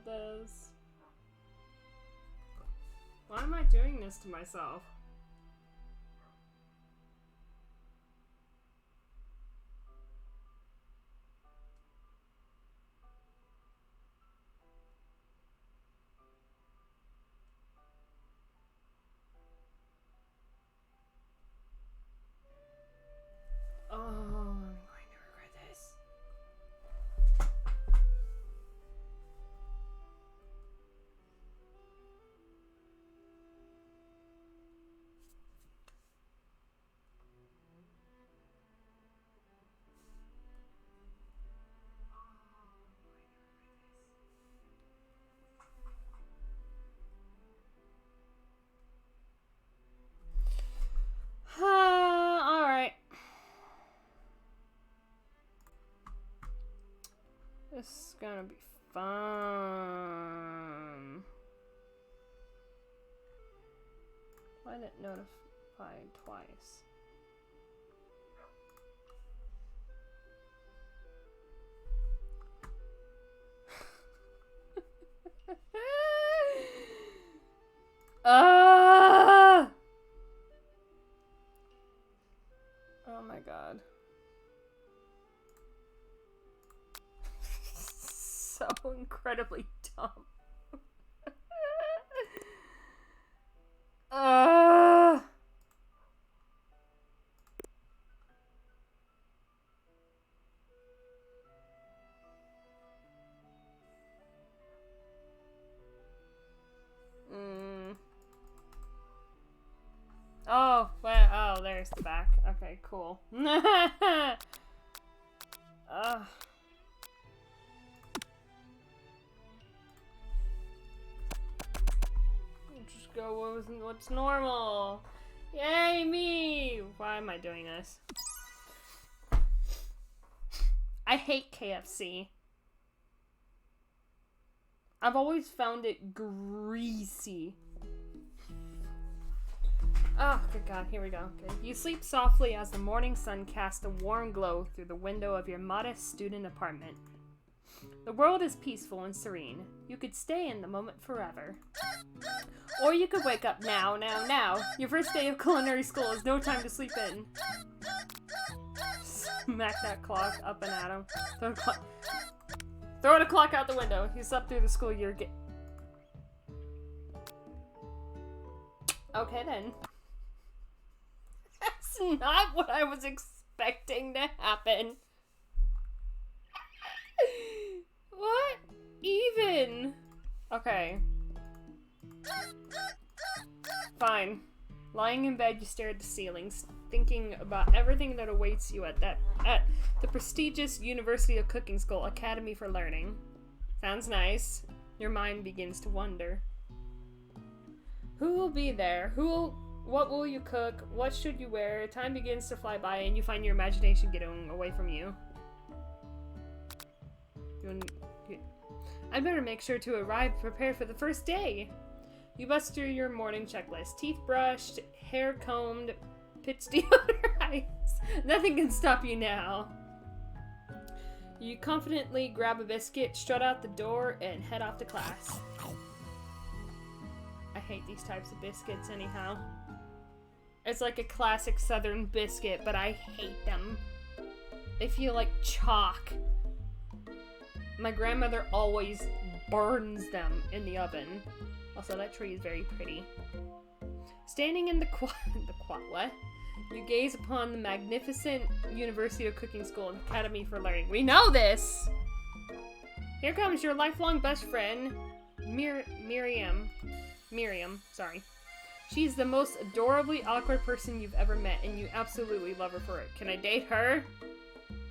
about this. Why am I doing this to myself? Oh, I'm going to regret this. Alright. This is gonna be fun. Why did it notify twice? Oh my god. So incredibly dumb. Oh, well, oh, there's the back. Okay, cool. Just go with what's normal. Yay, me! Why am I doing this? I hate KFC. I've always found it greasy. Oh, good God, here we go. Okay. You sleep softly as the morning sun casts a warm glow through the window of your modest student apartment. The world is peaceful and serene. You could stay in the moment forever. Or you could wake up now. Your first day of culinary school is no time to sleep in. Smack that clock up and at him. Throw the clock out the window. You slept through the school year. Okay then. That's not what I was expecting to happen. What even? Okay. Fine. Lying in bed, you stare at the ceilings, thinking about everything that awaits you at the prestigious University of Cooking School Academy for Learning. Sounds nice. Your mind begins to wonder. Who will be there? What will you cook? What should you wear? Time begins to fly by and you find your imagination getting away from you. I'd better make sure to arrive prepared for the first day. You bust through your morning checklist. Teeth brushed, hair combed, pitch deodorized. Nothing can stop you now. You confidently grab a biscuit, strut out the door, and head off to class. I hate these types of biscuits anyhow. It's like a classic southern biscuit, but I hate them. They feel like chalk. My grandmother always burns them in the oven. Also, that tree is very pretty. Standing in the what? You gaze upon the magnificent University of Cooking School and Academy for Learning. We know this! Here comes your lifelong best friend, Miriam, sorry. She's the most adorably awkward person you've ever met, and you absolutely love her for it. Can I date her?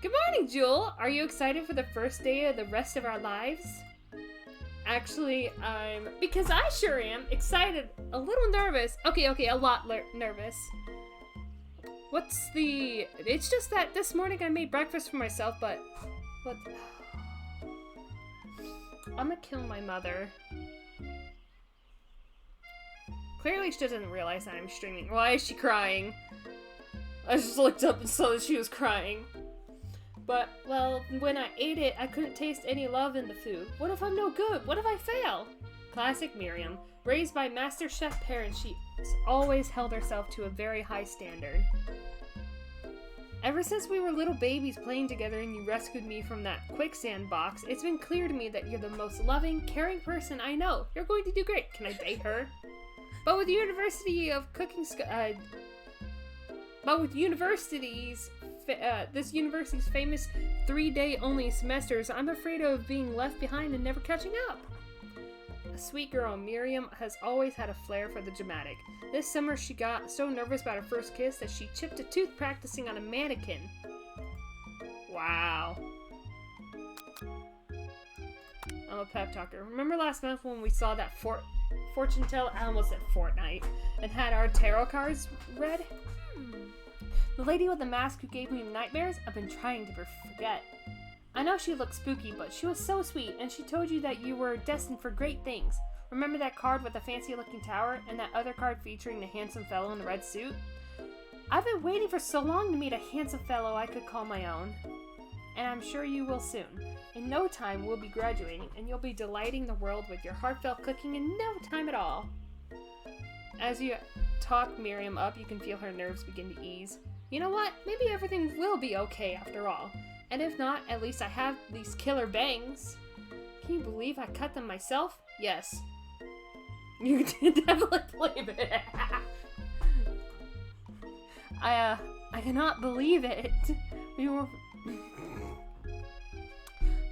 Good morning, Jewel! Are you excited for the first day of the rest of our lives? Actually, because I sure am. Excited, a little nervous. Okay, a lot nervous. It's just that this morning I made breakfast for myself, but I'm gonna kill my mother. Clearly she doesn't realize that I'm streaming. Why is she crying? I just looked up and saw that she was crying. But, well, when I ate it, I couldn't taste any love in the food. What if I'm no good? What if I fail? Classic Miriam. Raised by Master Chef parents, she always held herself to a very high standard. Ever since we were little babies playing together and you rescued me from that quicksand box, it's been clear to me that you're the most loving, caring person I know. You're going to do great. Can I date her? But with this university's famous 3-day-only semesters, I'm afraid of being left behind and never catching up. A sweet girl, Miriam has always had a flair for the dramatic. This summer she got so nervous about her first kiss that she chipped a tooth practicing on a mannequin. Wow. I'm a pep talker. Remember last month when we saw that fortune teller, I almost said Fortnite, and had our tarot cards read? The lady with the mask who gave me nightmares, I've been trying to forget. I know she looked spooky, but she was so sweet, and she told you that you were destined for great things. Remember that card with the fancy-looking tower, and that other card featuring the handsome fellow in the red suit? I've been waiting for so long to meet a handsome fellow I could call my own. And I'm sure you will soon. In no time, we'll be graduating, and you'll be delighting the world with your heartfelt cooking in no time at all. As you talk Miriam up, you can feel her nerves begin to ease. You know what? Maybe everything will be okay after all. And if not, at least I have these killer bangs. Can you believe I cut them myself? Yes. You did definitely believe it. I cannot believe it.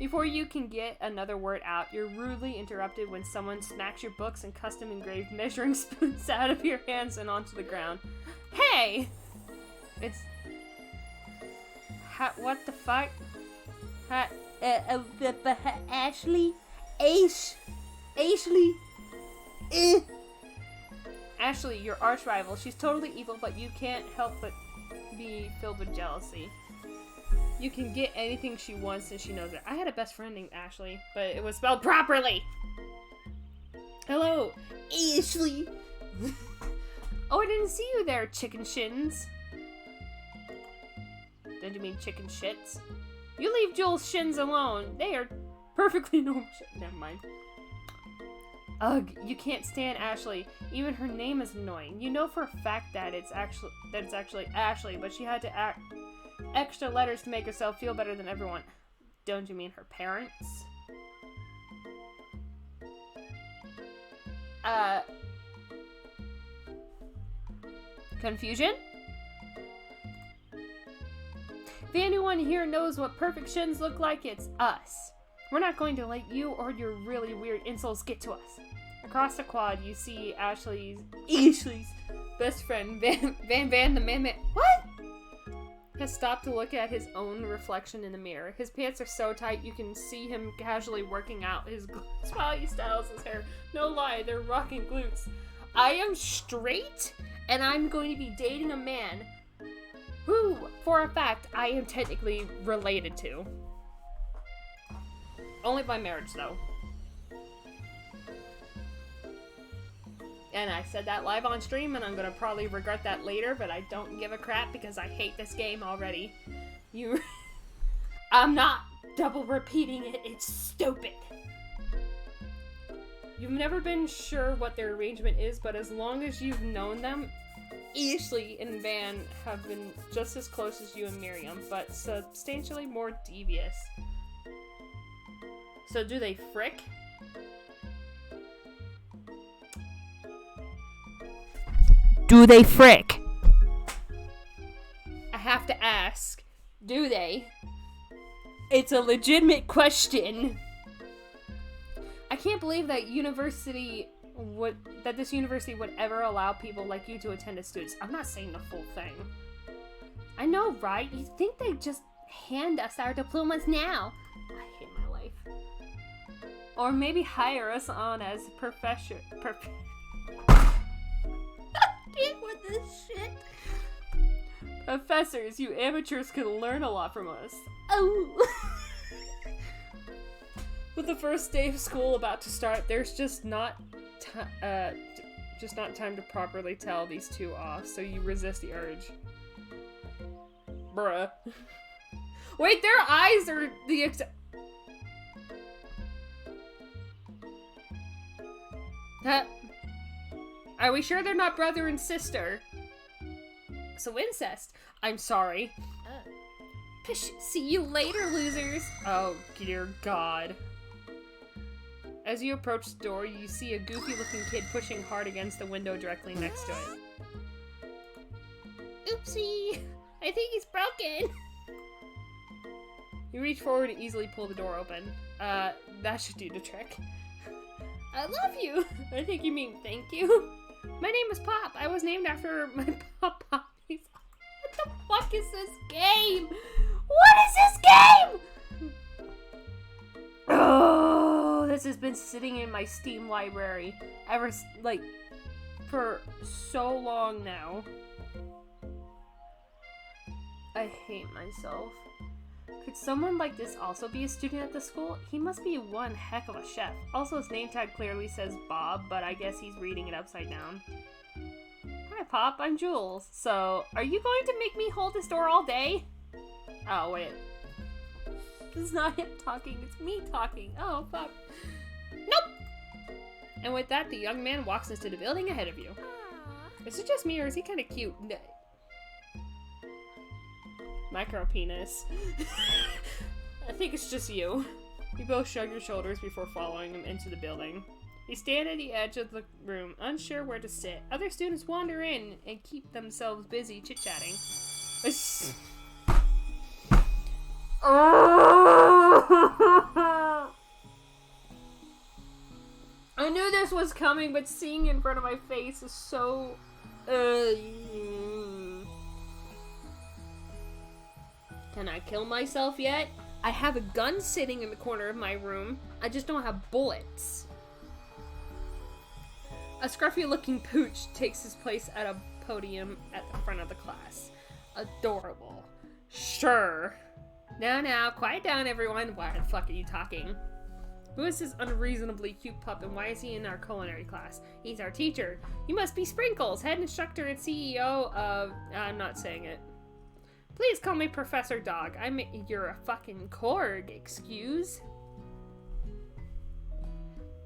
Before you can get another word out, you're rudely interrupted when someone smacks your books and custom engraved measuring spoons out of your hands and onto the ground. Hey! It's... what the fuck? Ashley? Ashley? Ashley, your arch rival. She's totally evil, but you can't help but be filled with jealousy. You can get anything she wants and she knows it. I had a best friend named Ashley, but it was spelled properly. Hello, Ashley. Oh, I didn't see you there, chicken shins. Did you mean chicken shits? You leave Joel's shins alone. They are perfectly normal shit. Never mind. Ugh, you can't stand Ashley. Even her name is annoying. You know for a fact that it's actually Ashley, but she had to add extra letters to make herself feel better than everyone. Don't you mean her parents? Confusion? If anyone here knows what perfect shins look like, it's us. We're not going to let you or your really weird insults get to us. Across the quad, you see Ashley's best friend, Van the Man. What? Has stopped to look at his own reflection in the mirror. His pants are so tight you can see him casually working out his glutes while he styles his hair. No lie, they're rocking glutes. I am straight, and I'm going to be dating a man who, for a fact, I am technically related to. Only by marriage, though. And I said that live on stream, and I'm gonna probably regret that later, but I don't give a crap because I hate this game already. I'm not double repeating it, it's stupid. You've never been sure what their arrangement is, but as long as you've known them, Ashley and Van have been just as close as you and Miriam, but substantially more devious. So do they frick? Do they frick? I have to ask. Do they? It's a legitimate question. I can't believe that this university would ever allow people like you to attend as students. I'm not saying the full thing. I know, right? You think they'd just hand us our diplomas now? I hate my life. Or maybe hire us on as professor. With this shit. Professors, you amateurs can learn a lot from us. Oh. With the first day of school about to start, there's just not time to properly tell these two off, so you resist the urge. Bruh. Wait, their eyes are the Are we sure they're not brother and sister? So incest. I'm sorry. Pish, see you later, losers. Oh, dear God. As you approach the door, you see a goofy-looking kid pushing hard against the window directly next to it. Oopsie! I think he's broken! You reach forward and easily pull the door open. That should do the trick. I love you! I think you mean thank you. My name is Pop. I was named after my papa. What the fuck is this game? What is this game? Oh, this has been sitting in my Steam library for so long now. I hate myself. Could someone like this also be a student at the school? He must be one heck of a chef. Also, his name tag clearly says Bob, but I guess he's reading it upside down. Hi, Pop. I'm Jules. So, are you going to make me hold this door all day? Oh, wait. This is not him talking, it's me talking. Oh, fuck. Nope! And with that, the young man walks into the building ahead of you. Is it just me, or is he kind of cute? Micro penis. I think it's just you. You both shrug your shoulders before following him into the building. You stand at the edge of the room, unsure where to sit. Other students wander in and keep themselves busy chit-chatting. I knew this was coming, but seeing it in front of my face is so... Can I kill myself yet? I have a gun sitting in the corner of my room. I just don't have bullets. A scruffy-looking pooch takes his place at a podium at the front of the class. Adorable. Sure. Now, quiet down, everyone. Why the fuck are you talking? Who is this unreasonably cute pup, and why is he in our culinary class? He's our teacher. You must be Sprinkles, head instructor and CEO of... I'm not saying it. Please call me Professor Dog. You're a fucking Korg, excuse?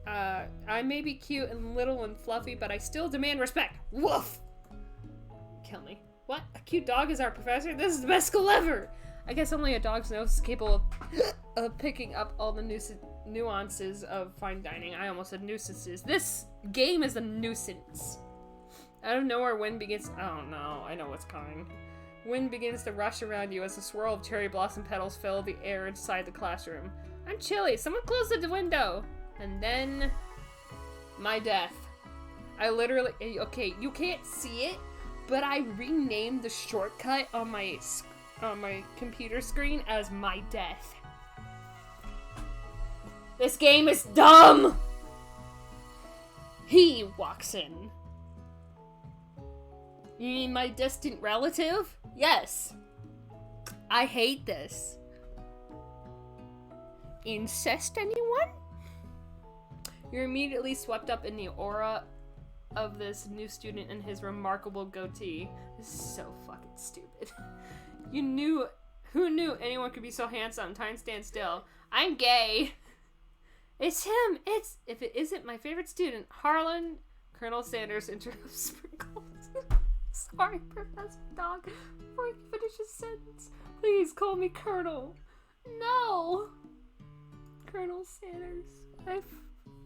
I may be cute and little and fluffy, but I still demand respect. Woof! Kill me. What? A cute dog is our professor? This is the best school ever! I guess only a dog's nose is capable of picking up all the nuances of fine dining. I almost said nuisances. This game is a nuisance. Out of nowhere, wind begins... Oh no, I know what's coming. Wind begins to rush around you as a swirl of cherry blossom petals fill the air inside the classroom. I'm chilly. Someone close the window. And then... my death. I literally... Okay, you can't see it, but I renamed the shortcut on my computer screen as my death. This game is dumb! He walks in. You mean my distant relative? Yes. I hate this. Incest, anyone? You're immediately swept up in the aura of this new student and his remarkable goatee. This is so fucking stupid. Who knew anyone could be so handsome? Time stands still. I'm gay. It's him. If it isn't my favorite student, Harlan. Colonel Sanders interrupts Sprinkles. Sorry, Professor Dog. Before I can finish his sentence, please call me Colonel. No! Colonel Sanders.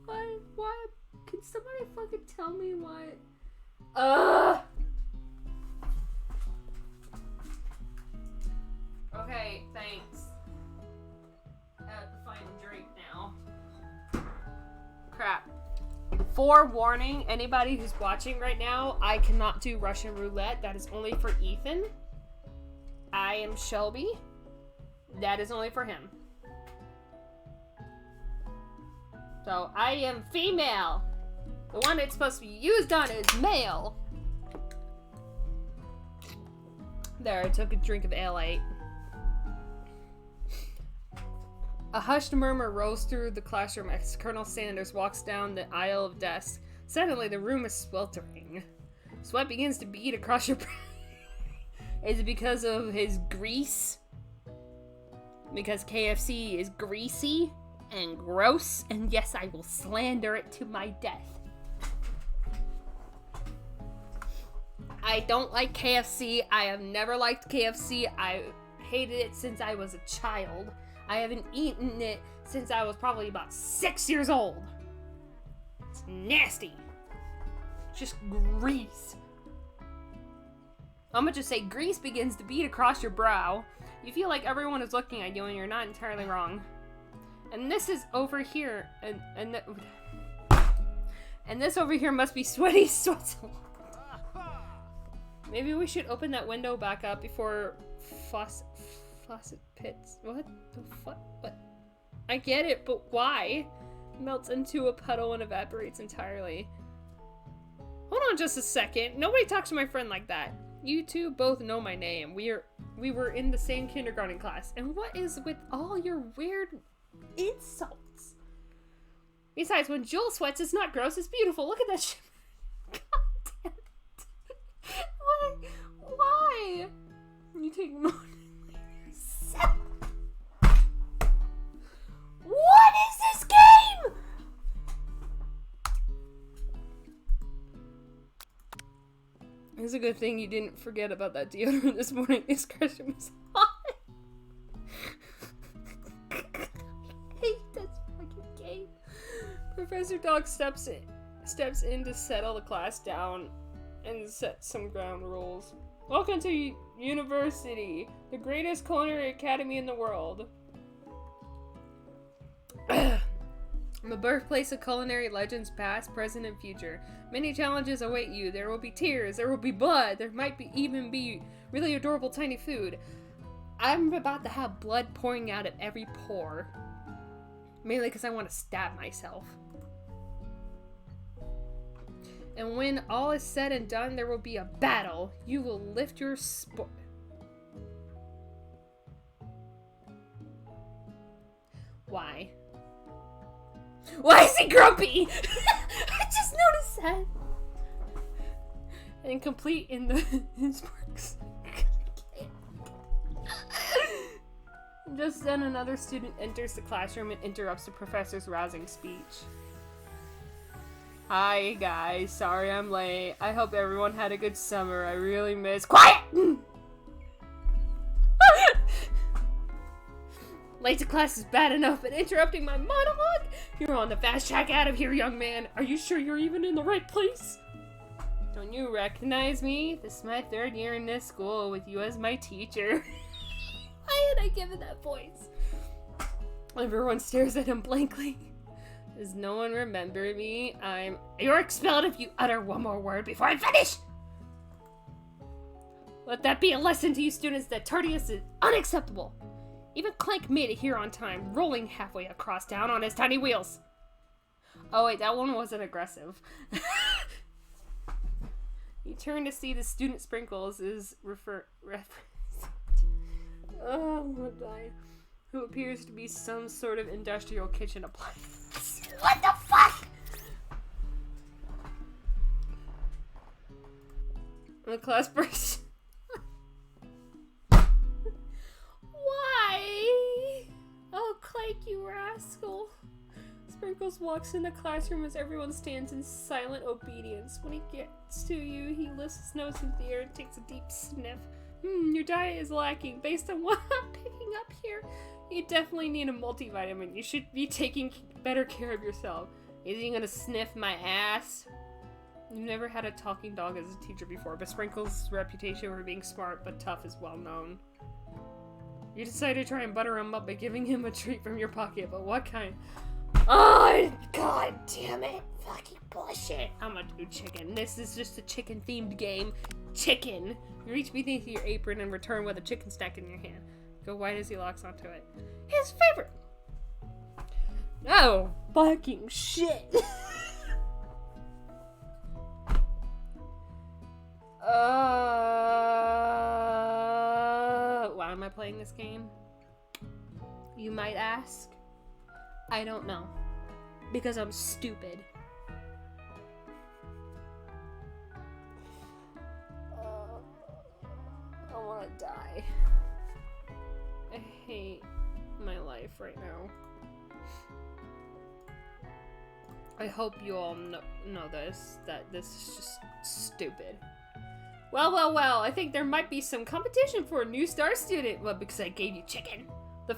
Why? Can somebody fucking tell me why? Okay, thanks. I have to find a drink now. Crap. Forewarning, anybody who's watching right now, I cannot do Russian roulette. That is only for Ethan. I am Shelby. That is only for him. So, I am female. The one it's supposed to be used on is male. There, I took a drink of ale 8. A hushed murmur rolls through the classroom as Colonel Sanders walks down the aisle of desks. Suddenly, the room is sweltering. Sweat begins to bead across your brow. Is it because of his grease? Because KFC is greasy and gross, and yes, I will slander it to my death. I don't like KFC. I have never liked KFC. I hated it since I was a child. I haven't eaten it since I was probably about 6 years old. It's nasty. Just grease. I'm gonna just say grease begins to bead across your brow. You feel like everyone is looking at you and you're not entirely wrong. And this is over here, and this over here must be sweaty Switzerland. Maybe we should open that window back up before faucet pits. What the fuck? What? I get it, but why? Melts into a puddle and evaporates entirely. Hold on just a second. Nobody talks to my friend like that. You two both know my name. We were in the same kindergarten class. And what is with all your weird insults? Besides, when Joel sweats, it's not gross, it's beautiful. Look at that shit. God damn it. Why? You take morning. What is this game? It's a good thing you didn't forget about that deodorant this morning. This question was hot. I hate this fucking game. Professor Dog steps in to settle the class down and set some ground rules. Welcome to university, the greatest culinary academy in the world. The birthplace of culinary legends past, present, and future. Many challenges await you. There will be tears, there will be blood, there might even be really adorable tiny food. I'm about to have blood pouring out at every pore. Mainly because I want to stab myself. And when all is said and done, there will be a battle. You will lift your Why? Why is he grumpy? I just noticed that. And complete in the sparks. Just then another student enters the classroom and interrupts the professor's rousing speech. Hi guys, sorry I'm late. I hope everyone had a good summer. I really miss— Quiet! Late to class is bad enough, but interrupting my monologue? You're on the fast track out of here, young man. Are you sure you're even in the right place? Don't you recognize me? This is my 3rd year in this school with you as my teacher. Why had I given that voice? Everyone stares at him blankly. Does no one remember me? You're expelled if you utter one more word before I finish! Let that be a lesson to you students that tardiness is unacceptable. Even Clank made it here on time, rolling halfway across town on his tiny wheels. Oh wait, that one wasn't aggressive. You turn to see the student Sprinkles is oh, I'm gonna die. Who appears to be some sort of industrial kitchen appliance. What the fuck? The class bursts. Why? Oh, Clank, you rascal. Sprinkles walks in the classroom as everyone stands in silent obedience. When he gets to you, he lifts his nose into the air and takes a deep sniff. Your diet is lacking. Based on what I'm picking up here, you definitely need a multivitamin. You should be taking better care of yourself. Is he gonna sniff my ass? You've never had a talking dog as a teacher before, but Sprinkles' reputation for being smart but tough is well known. You decide to try and butter him up by giving him a treat from your pocket, but what kind? Oh, god damn it. Fucking bullshit. I'm gonna do chicken. This is just a chicken-themed game. Chicken. You reach beneath your apron and return with a chicken snack in your hand. Go white as he locks onto it. His favorite! Oh, fucking shit. Why am I playing this game? You might ask. I don't know. Because I'm stupid. I wanna die. I hate my life right now. I hope you all know this, that this is just stupid. Well, I think there might be some competition for a new star student. Well, because I gave you chicken. The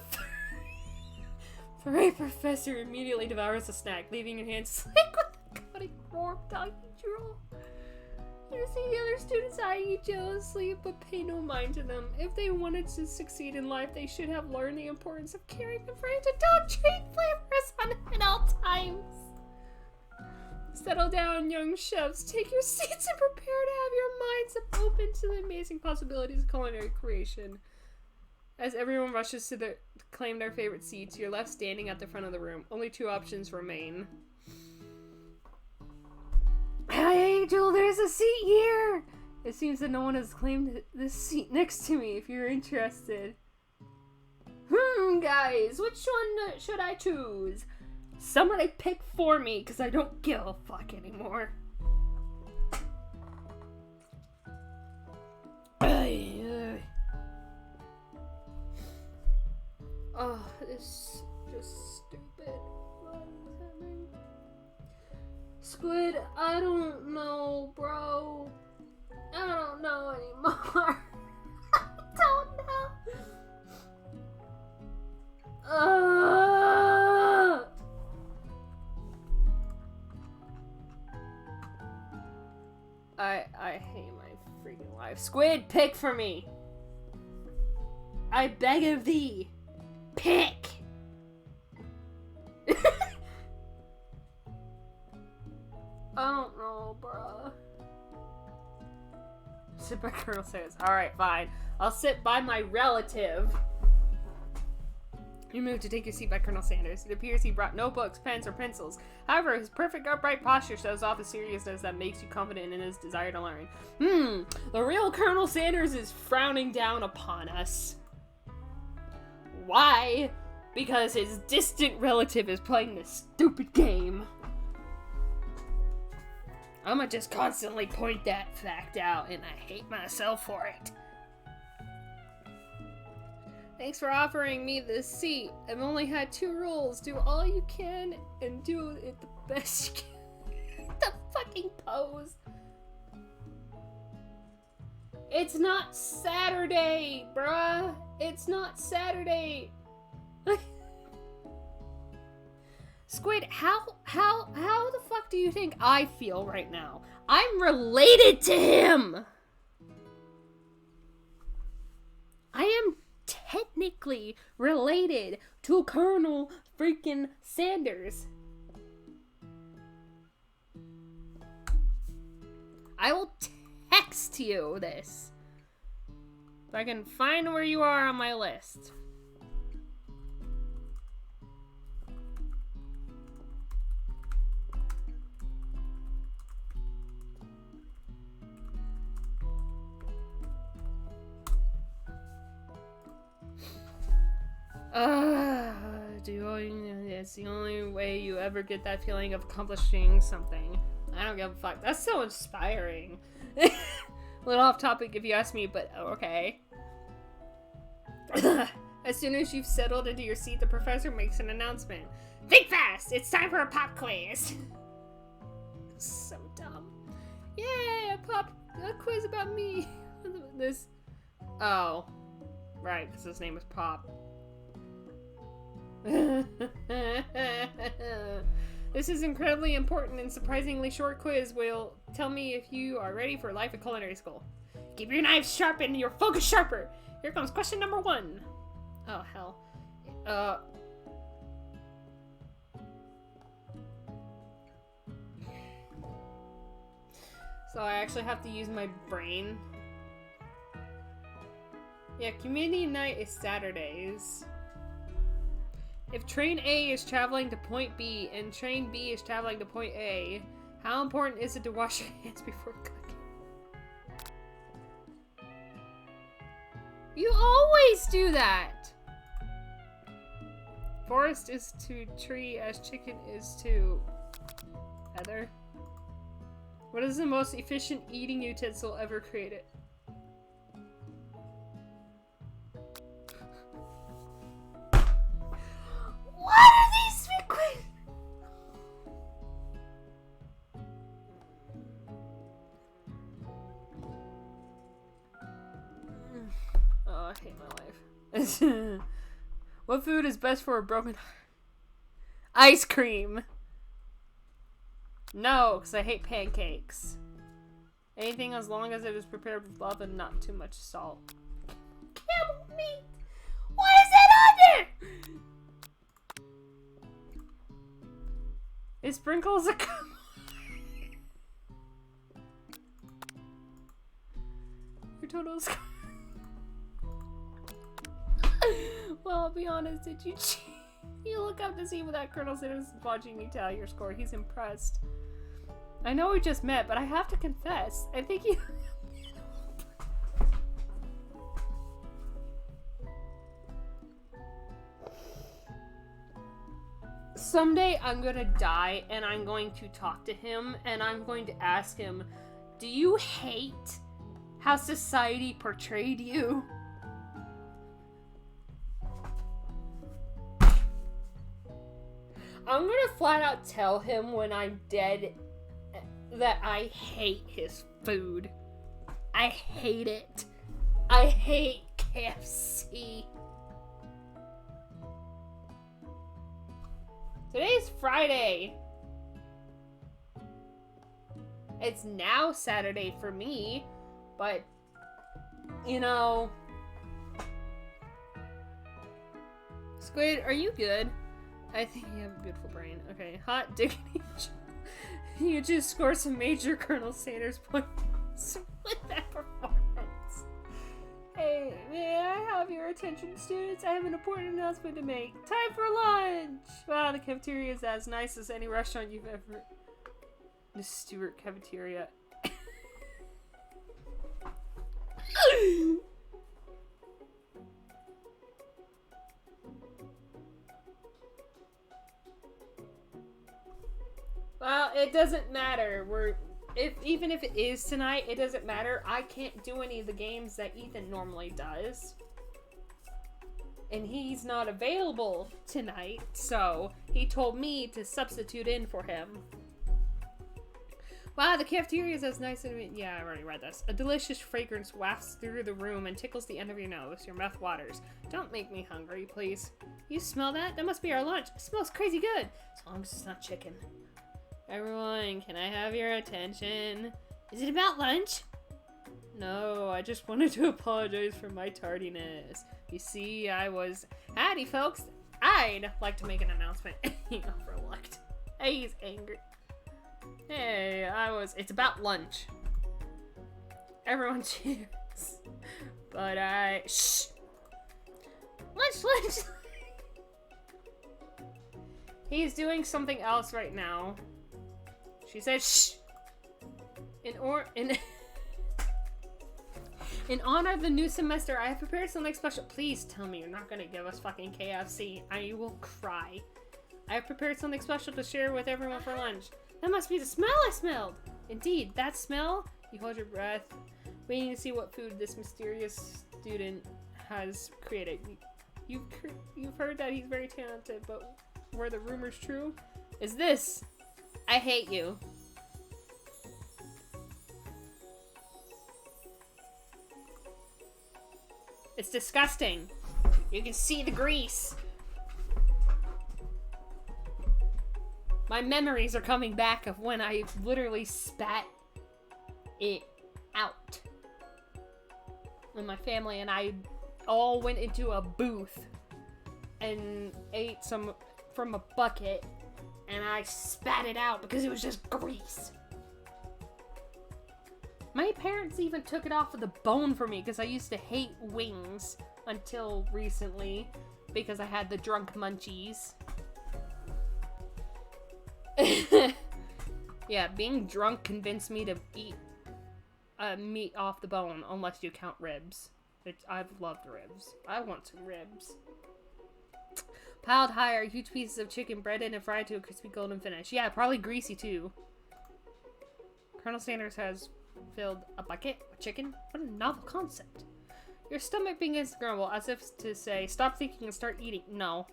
furry professor immediately devours the snack, leaving your hands slick with a cutting fork doggy drool. You see the other students eyeing you jealously, but pay no mind to them. If they wanted to succeed in life, they should have learned the importance of caring and friends to don't treat flavors on at all times. Settle down, young chefs. Take your seats and prepare to have your minds open to the amazing possibilities of culinary creation. As everyone rushes to claim their favorite seats, you're left standing at the front of the room. Only 2 options remain. Hi, Angel, there's a seat here! It seems that no one has claimed this seat next to me, if you're interested. Guys, which one should I choose? Somebody pick for me, because I don't give a fuck anymore. Oh, this is just stupid. What is happening? Squid, I don't know, bro. I don't know anymore. I don't know. I hate my freaking life. Squid, pick for me. I beg of thee. Pick. I don't know, bruh. Sit by Colonel Sanders. Alright, fine. I'll sit by my relative. You moved to take your seat by Colonel Sanders. It appears he brought no books, pens, or pencils. However, his perfect upright posture shows off the seriousness that makes you confident in his desire to learn. The real Colonel Sanders is frowning down upon us. Why? Because his distant relative is playing this stupid game. I'ma just constantly point that fact out, and I hate myself for it. Thanks for offering me this seat. I've only had 2 rules. Do all you can and do it the best you can. The fucking pose. It's not Saturday, bruh. It's not Saturday. Squid, how the fuck do you think I feel right now? I'm related to him. I am technically related to Colonel freaking Sanders. I will text you this. If I can find where you are on my list. It's the only way you ever get that feeling of accomplishing something. I don't give a fuck. That's so inspiring. A little off topic if you ask me, but okay. As soon as you've settled into your seat, the professor makes an announcement. Think fast! It's time for a pop quiz! So dumb. Yay! A quiz about me! This... Oh. Right, because his name is Pop. This is incredibly important and surprisingly short quiz will tell me if you are ready for life at culinary school. Keep your knives sharp and your focus sharper. Here comes question number 1. Oh, hell. So I actually have to use my brain. Yeah, community night is Saturdays. If train A is traveling to point B and train B is traveling to point A, how important is it to wash your hands before cooking? You always do that! Forest is to tree as chicken is to feather. What is the most efficient eating utensil ever created? in my life. What food is best for a broken heart? Ice cream. No, because I hate pancakes. Anything as long as it is prepared with love and not too much salt. Camel meat! Why is that on there? Is sprinkles a Your totals. Well, I'll be honest, did you cheat? You look up to see what that Colonel Sanders is watching you tally your score. He's impressed. I know we just met, but I have to confess, I think you... Someday I'm gonna die and I'm going to talk to him and I'm going to ask him, do you hate how society portrayed you? I'm gonna flat out tell him when I'm dead that I hate his food. I hate it. I hate KFC. Today's Friday. It's now Saturday for me, but, you know... Squid, are you good? I think you have a beautiful brain. Okay, hot diggity. You just scored some major Colonel Sanders points with that performance. Hey, may I have your attention, students? I have an important announcement to make. Time for lunch! Wow, the cafeteria is as nice as any restaurant you've ever... The Stewart cafeteria. Well, it doesn't matter. Even if it is tonight, it doesn't matter. I can't do any of the games that Ethan normally does. And he's not available tonight, so he told me to substitute in for him. Wow, the cafeteria is as nice and... Yeah, I already read this. A delicious fragrance wafts through the room and tickles the end of your nose. Your mouth waters. Don't make me hungry, please. You smell that? That must be our lunch. It smells crazy good. As long as it's not chicken. Everyone, can I have your attention? Is it about lunch? No, I just wanted to apologize for my tardiness. You see, Howdy, folks. I'd like to make an announcement. He overlooked. He's angry. Hey, It's about lunch. Everyone cheers. But Shh! Lunch! He's doing something else right now. She said, shh! In honor of the new semester, I have prepared something special. Please tell me you're not gonna give us fucking KFC. I will cry. I have prepared something special to share with everyone for lunch. That must be the smell I smelled! Indeed, that smell? You hold your breath, waiting to see what food this mysterious student has created. You've heard that he's very talented, but were the rumors true? Is this... I hate you. It's disgusting. You can see the grease. My memories are coming back of when I literally spat it out. When my family and I all went into a booth and ate some from a bucket. And I spat it out because it was just grease. My parents even took it off of the bone for me because I used to hate wings until recently because I had the drunk munchies. Yeah, being drunk convinced me to eat meat off the bone unless you count ribs. I've loved ribs. I want some ribs. Piled higher, huge pieces of chicken breaded and fried to a crispy golden finish. Yeah, probably greasy too. Colonel Sanders has filled a bucket with chicken. What a novel concept. Your stomach begins to grumble as if to say, stop thinking and start eating. No.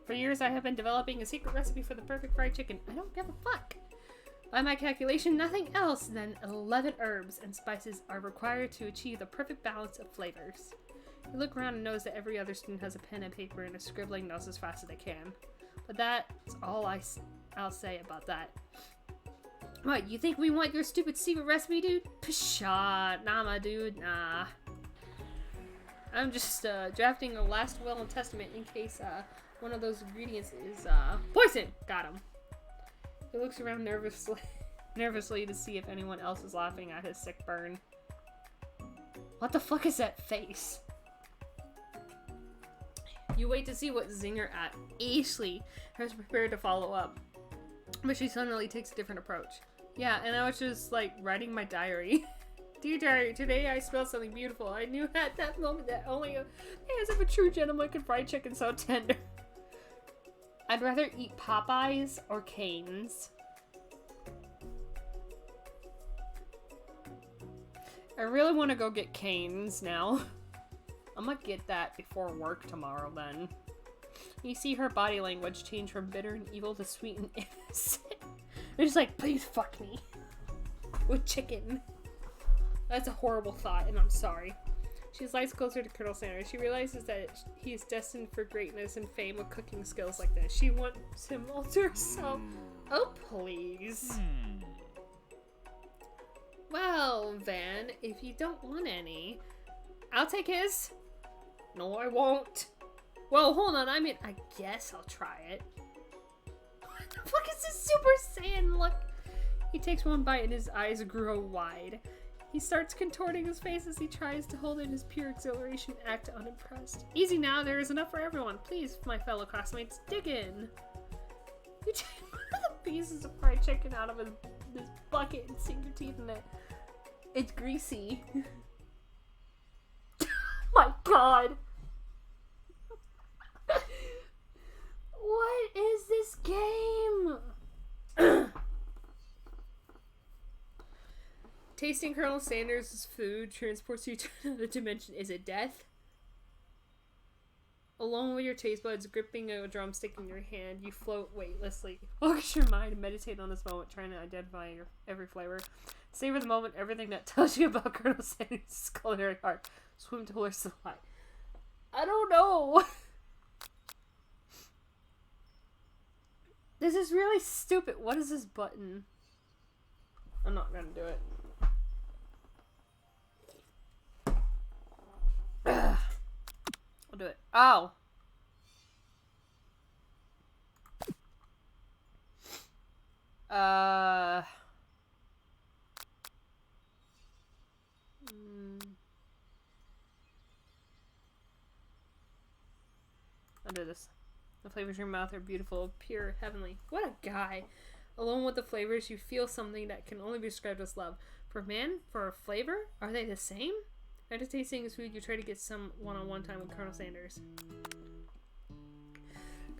For years I have been developing a secret recipe for the perfect fried chicken. I don't give a fuck. By my calculation, nothing else than 11 herbs and spices are required to achieve the perfect balance of flavors. You look around and notice that every other student has a pen and paper and is scribbling notes as fast as they can. But that's all I'll say about that. What, you think we want your stupid secret recipe, dude? Pshaw, nah, my dude, nah. I'm just drafting a last will and testament in case one of those ingredients is poison. Got him. He looks around nervously to see if anyone else is laughing at his sick burn. What the fuck is that face? You wait to see what zinger at. Ashley has prepared to follow up, but she suddenly takes a different approach. Yeah, and I was just like writing my diary. Dear diary, today I smelled something beautiful. I knew at that moment that only the hands of a true gentleman could fry chicken so tender. I'd rather eat Popeyes or Cane's. I really want to go get Cane's now. I'm gonna get that before work tomorrow then. You see her body language change from bitter and evil to sweet and innocent. It's like, please fuck me. With chicken. That's a horrible thought, and I'm sorry. She slides closer to Colonel Sanders. She realizes that he is destined for greatness and fame with cooking skills like this. She wants him all to herself. Oh, please. Well, Van, if you don't want any, I'll take his. No, I won't. Well, hold on. I mean, I guess I'll try it. What the fuck is this Super Saiyan look? He takes one bite and his eyes grow wide. He starts contorting his face as he tries to hold in his pure exhilaration, act unimpressed. Easy now, there is enough for everyone. Please, my fellow classmates, dig in. You take one of the pieces of fried chicken out of this bucket and sink your teeth in it. It's greasy. My god. What is this game? Tasting Colonel Sanders' food transports you to another dimension. Is it death? Along with your taste buds gripping a drumstick in your hand, you float weightlessly. Focus your mind and meditate on this moment, trying to identify your every flavor. Savor the moment, everything that tells you about Colonel Sanders' culinary art. Swim towards the light. I don't know. This is really stupid. What is this button? I'm not gonna do it. I'll do it. Ow! I'll do this. The flavors in your mouth are beautiful, pure, heavenly. What a guy! Alone with the flavors, you feel something that can only be described as love. For man, for a flavor, are they the same? After tasting his food, you try to get some one-on-one time with Colonel Sanders.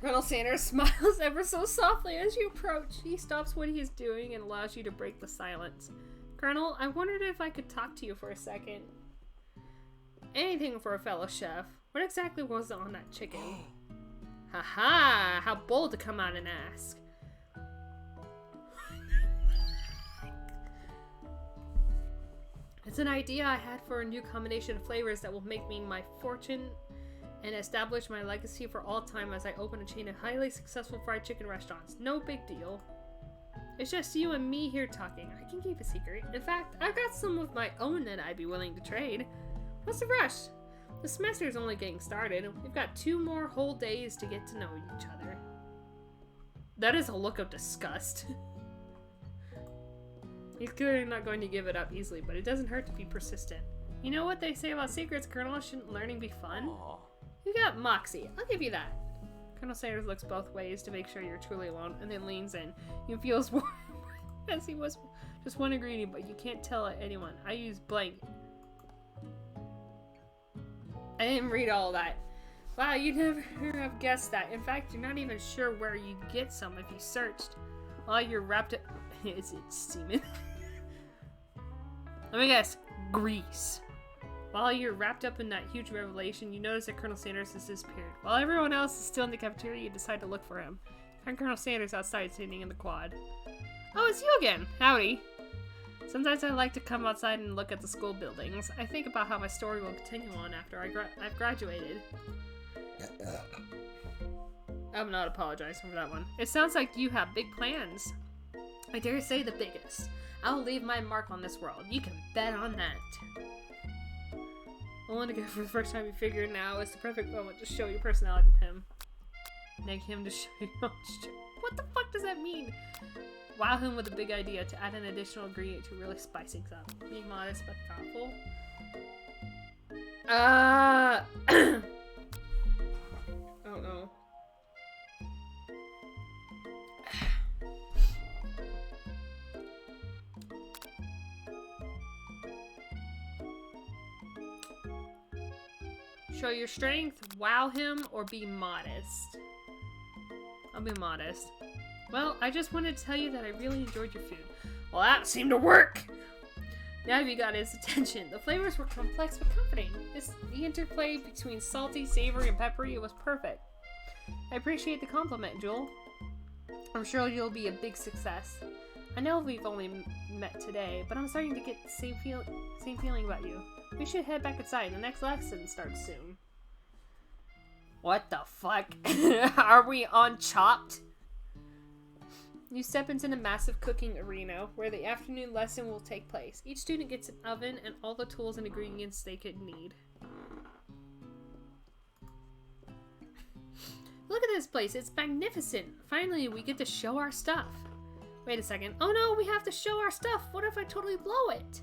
Colonel Sanders smiles ever so softly as you approach. He stops what he is doing and allows you to break the silence. Colonel, I wondered if I could talk to you for a second. Anything for a fellow chef. What exactly was on that chicken? Haha! How bold to come out and ask. It's an idea I had for a new combination of flavors that will make me my fortune and establish my legacy for all time as I open a chain of highly successful fried chicken restaurants. No big deal. It's just you and me here talking. I can keep a secret. In fact, I've got some of my own that I'd be willing to trade. What's the rush? The semester is only getting started. We've got 2 more whole days to get to know each other. That is a look of disgust. He's clearly not going to give it up easily, but it doesn't hurt to be persistent. You know what they say about secrets, Colonel? Shouldn't learning be fun? Aww. You got moxie. I'll give you that. Colonel Sanders looks both ways to make sure you're truly alone, and then leans in. He feels warm as he was just one ingredient, but you can't tell anyone. I use blank. I didn't read all that. Wow, you'd never have guessed that. In fact, you're not even sure where you'd get some if you searched. While you're wrapped up... Is it semen? Let me guess. Grease. While you're wrapped up in that huge revelation, you notice that Colonel Sanders has disappeared. While everyone else is still in the cafeteria, you decide to look for him. Find Colonel Sanders outside, sitting in the quad. Oh, it's you again. Howdy. Sometimes I like to come outside and look at the school buildings. I think about how my story will continue on after I've graduated. I'm not apologizing for that one. It sounds like you have big plans. I dare say the biggest. I'll leave my mark on this world. You can bet on that. I want to go for the first time you figure now is the perfect moment to show your personality to him. Neg him to show you. What the fuck does that mean? Wow him with a big idea to add an additional ingredient to really spice things up. Be modest but thoughtful. I don't know. Show your strength, wow him, or be modest. I'll be modest. Well, I just wanted to tell you that I really enjoyed your food. Well, that seemed to work! Now you got his attention. The flavors were complex but comforting. The interplay between salty, savory, and peppery was perfect. I appreciate the compliment, Joel. I'm sure you'll be a big success. I know we've only met today, but I'm starting to get the same feeling about you. We should head back inside. The next lesson starts soon. What the fuck? Are we on Chopped? You step into the massive cooking arena where the afternoon lesson will take place. Each student gets an oven and all the tools and ingredients they could need. Look at this place. It's magnificent. Finally, we get to show our stuff. Wait a second. Oh no, we have to show our stuff. What if I totally blow it?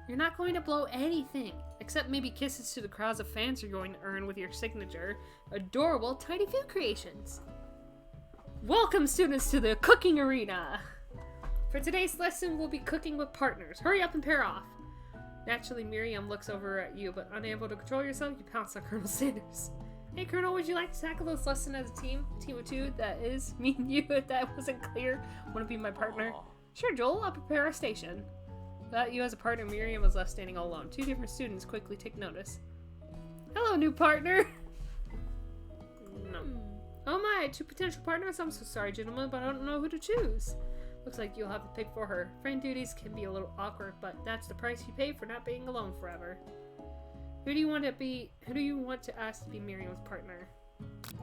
You're not going to blow anything, except maybe kisses to the crowds of fans you're going to earn with your signature. Adorable tiny food creations. Welcome, students, to the cooking arena. For today's lesson, we'll be cooking with partners. Hurry up and pair off. Naturally, Miriam looks over at you, but unable to control yourself, you pounce on Colonel Sanders. Hey, Colonel, would you like to tackle this lesson as a team? A team of two, that is. Me and you, if that wasn't clear. Want to be my partner? Sure, Joel, I'll prepare our station. Without you as a partner, Miriam was left standing all alone. Two different students quickly take notice. Hello, new partner! No. Oh my, two potential partners? I'm so sorry, gentlemen, but I don't know who to choose. Looks like you'll have to pick for her. Friend duties can be a little awkward, but that's the price you pay for not being alone forever. Who do you want to ask to be Miriam's partner?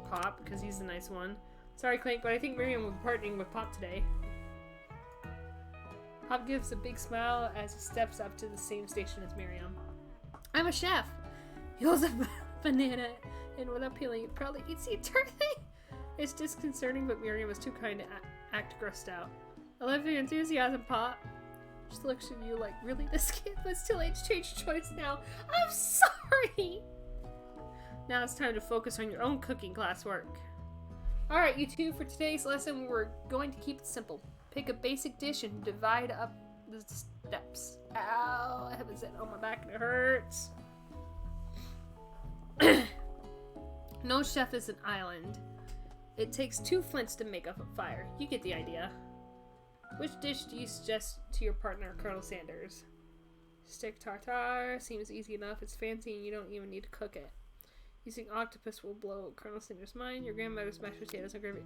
Pop, because he's the nice one. Sorry, Clank, but I think Miriam will be partnering with Pop today. Pop gives a big smile as he steps up to the same station as Miriam. I'm a chef! He holds a banana, and without peeling it, probably eats the entire thing! It's disconcerting, but Miriam is too kind to act grossed out. I love your enthusiasm, Pop. She looks at you like, really, this kid? But it's too late to change choice now. I'm sorry! Now it's time to focus on your own cooking classwork. Alright, you two, for today's lesson, we're going to keep it simple. Pick a basic dish and divide up the steps. Ow, I have a zit on my back and it hurts. No chef is an island. It takes 2 flints to make up a fire. You get the idea. Which dish do you suggest to your partner, Colonel Sanders? Steak tartare seems easy enough. It's fancy and you don't even need to cook it. Using octopus will blow Colonel Sanders' mind. Your grandmother's mashed potatoes and gravy.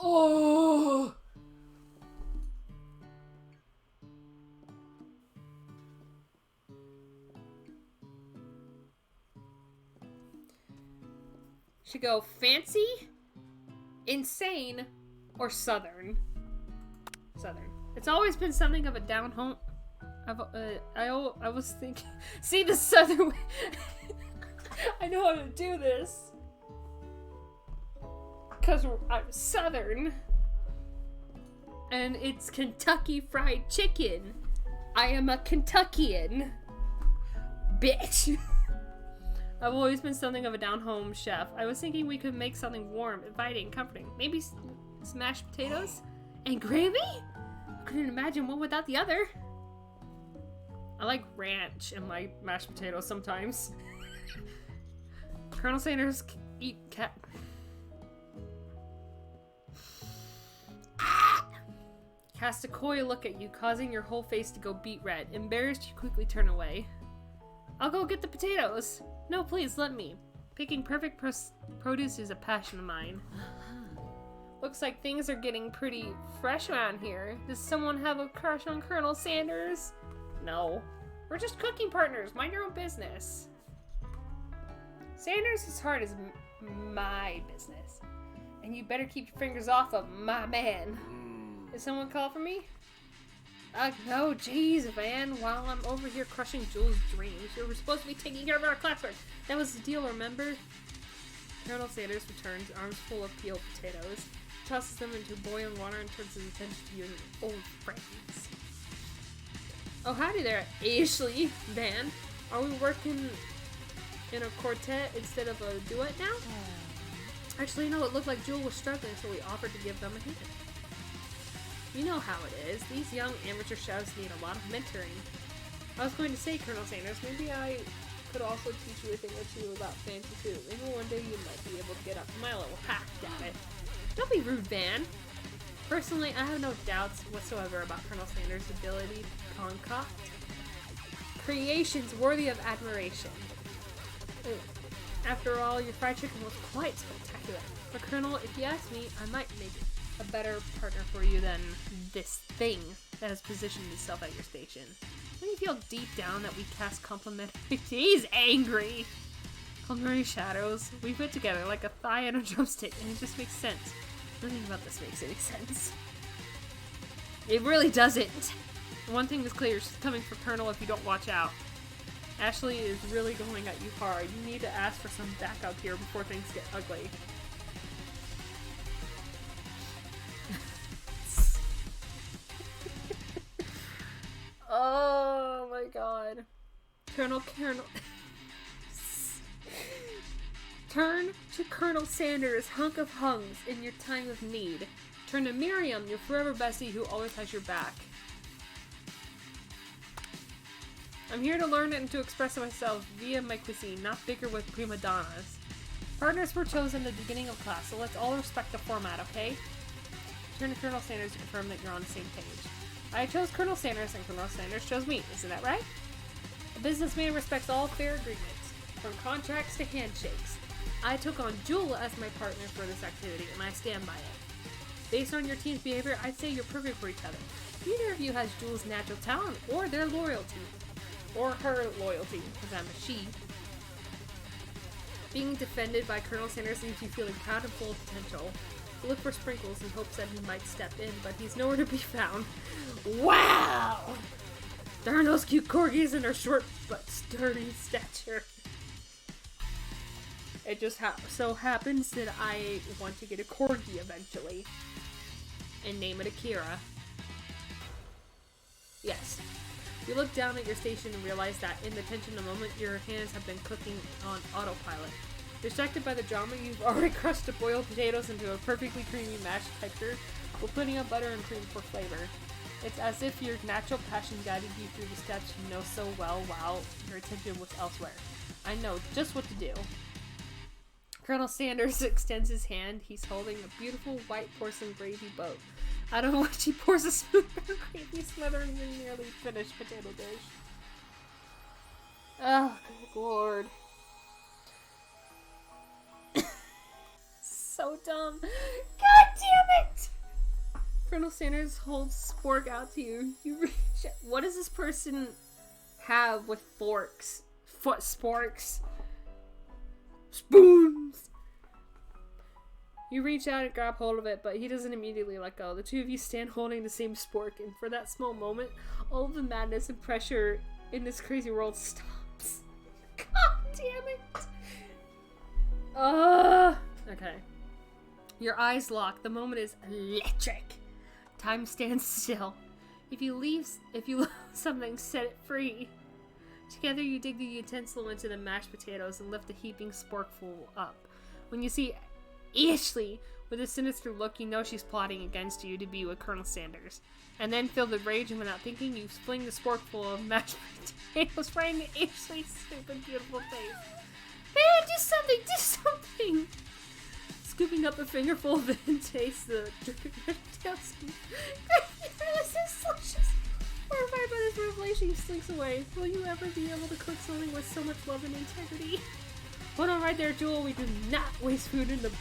Oh! Should go fancy, insane, or southern. Southern. It's always been something of a down home. I was thinking. See the southern. I know how to do this. Because I'm southern. And it's Kentucky Fried Chicken. I am a Kentuckian. Bitch. I've always been something of a down-home chef. I was thinking we could make something warm, inviting, comforting. Maybe smashed potatoes? And gravy? I couldn't imagine one without the other. I like ranch in my mashed potatoes sometimes. Colonel Sanders eat cat. Cast a coy look at you, causing your whole face to go beet red. Embarrassed, you quickly turn away. I'll go get the potatoes. No, please, let me. Picking perfect produce is a passion of mine. Looks like things are getting pretty fresh around here. Does someone have a crush on Colonel Sanders? No. We're just cooking partners. Mind your own business. Sanders' heart is my business. And you better keep your fingers off of my man. Did someone call for me? No, jeez, Van. While I'm over here crushing Jules' dreams, you were supposed to be taking care of our classwork. That was the deal, remember? Colonel Sanders returns, arms full of peeled potatoes, tosses them into boiling water, and turns his attention to you and your old friends. Oh, howdy there, Ashley, Van. Are we working in a quartet instead of a duet now? Actually, no, it looked like Jewel was struggling, so we offered to give them a hand. You know how it is. These young amateur chefs need a lot of mentoring. I was going to say, Colonel Sanders, maybe I could also teach you a thing or two about fancy food. Maybe one day you might be able to get up my little hack at it. Don't be rude, Van. Personally, I have no doubts whatsoever about Colonel Sanders' ability to concoct creations worthy of admiration. After all, your fried chicken was quite spectacular. But Colonel, if you ask me, I might make a better partner for you than this thing that has positioned itself at your station. Don't you feel deep down that we cast complimentary... He's angry! Complimentary shadows. We put together like a thigh and a drumstick, and it just makes sense. Nothing about this makes any sense. It really doesn't. One thing is clear, she's coming for Colonel if you don't watch out. Ashley is really going at you hard. You need to ask for some backup here before things get ugly. Oh my god. Colonel. Turn to Colonel Sanders, hunk of hungs, in your time of need. Turn to Miriam, your forever bestie who always has your back. I'm here to learn and to express myself via my cuisine, not bicker with prima donnas. Partners were chosen at the beginning of class, so let's all respect the format, okay? Turn to Colonel Sanders to confirm that you're on the same page. I chose Colonel Sanders and Colonel Sanders chose me, isn't that right? A businessman respects all fair agreements, from contracts to handshakes. I took on Jewel as my partner for this activity, and I stand by it. Based on your team's behavior, I'd say you're perfect for each other. Neither of you has Jewel's natural talent, or their loyalty. Or her loyalty, because I'm a she. Being defended by Colonel Sanders leaves you feeling proud and full of potential. You look for Sprinkles in hopes that he might step in, but he's nowhere to be found. Wow! Darn those cute corgis and their short but sturdy stature. It just so happens that I want to get a corgi eventually. And name it Akira. Yes. You look down at your station and realize that in the tension of the moment, your hands have been cooking on autopilot. Distracted by the drama, you've already crushed the boiled potatoes into a perfectly creamy mashed texture, while putting up butter and cream for flavor. It's as if your natural passion guided you through the steps you know so well while your attention was elsewhere. I know just what to do. Colonel Sanders extends his hand. He's holding a beautiful white porcelain gravy boat, out of which he pours a smooth gravy smothering the nearly finished potato dish. Oh, good lord. So dumb. God damn it! Colonel Sanders holds spork out to you. You reach. What does this person have with forks? Sporks? Spoons! You reach out and grab hold of it, but he doesn't immediately let go. The two of you stand holding the same spork, and for that small moment, all of the madness and pressure in this crazy world stops. God damn it! Okay. Your eyes lock. The moment is electric. Time stands still. If you love something, set it free. Together you dig the utensil into the mashed potatoes and lift the heaping sporkful up. When you see Ashley with a sinister look, you know she's plotting against you to be with Colonel Sanders. And then filled with rage and without thinking, you fling the sporkful of mashed potatoes right into Ashley's stupid, beautiful face. Man, do something! Scooping up a fingerful of it and taste the potatoes. This is delicious. Horrified by this revelation, he slinks away. Will you ever be able to cook something with so much love and integrity? Hold on right there, Jewel. We do not waste food in the...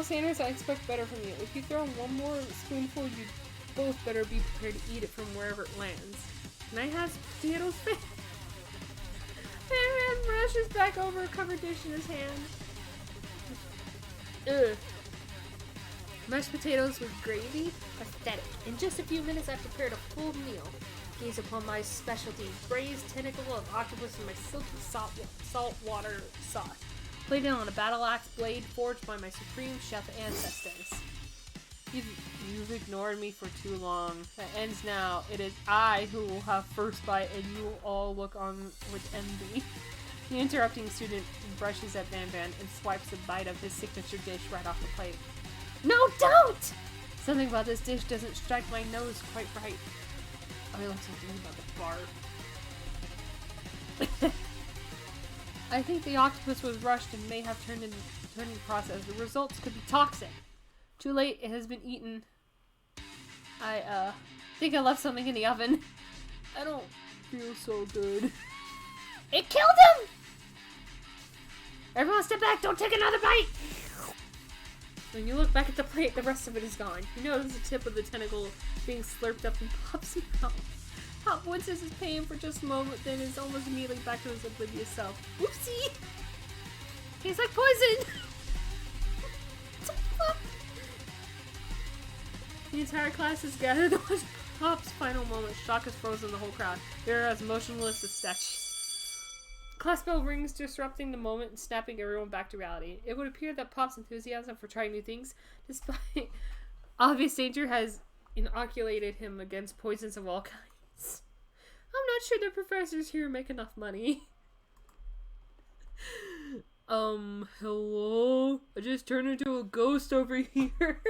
Sanders, I expect better from you. If you throw one more spoonful, you both better be prepared to eat it from wherever it lands. Can I have potatoes? Man rushes back over a covered dish in his hand. Ugh. Mashed potatoes with gravy? Pathetic. In just a few minutes, I prepared a full meal. Gaze upon my specialty, braised tentacle of octopus in my silky salt water sauce. Plated on a battle axe blade forged by my supreme chef ancestors. You've ignored me for too long. That ends now. It is I who will have first bite, and you will all look on with envy. The interrupting student brushes at Van Van and swipes a bite of his signature dish right off the plate. No, don't! Something about this dish doesn't strike my nose quite right. Oh, he looks something about the fart. I think the octopus was rushed and may have turned process. The results could be toxic. Too late, it has been eaten. I think I left something in the oven. I don't feel so good. It killed him! Everyone step back, don't take another bite! When you look back at the plate, the rest of it is gone. You notice the tip of the tentacle being slurped up in Pop's mouth. Pop winces his pain for just a moment, then is almost immediately back to his oblivious self. Oopsie! Tastes like poison! What the fuck? The entire class is gathered to watch Pop's final moment. Shock has frozen the whole crowd. They are as motionless as statues. Class bell rings, disrupting the moment and snapping everyone back to reality. It would appear that Pop's enthusiasm for trying new things, despite obvious danger, has inoculated him against poisons of all kinds. I'm not sure the professors here make enough money. Hello? I just turned into a ghost over here.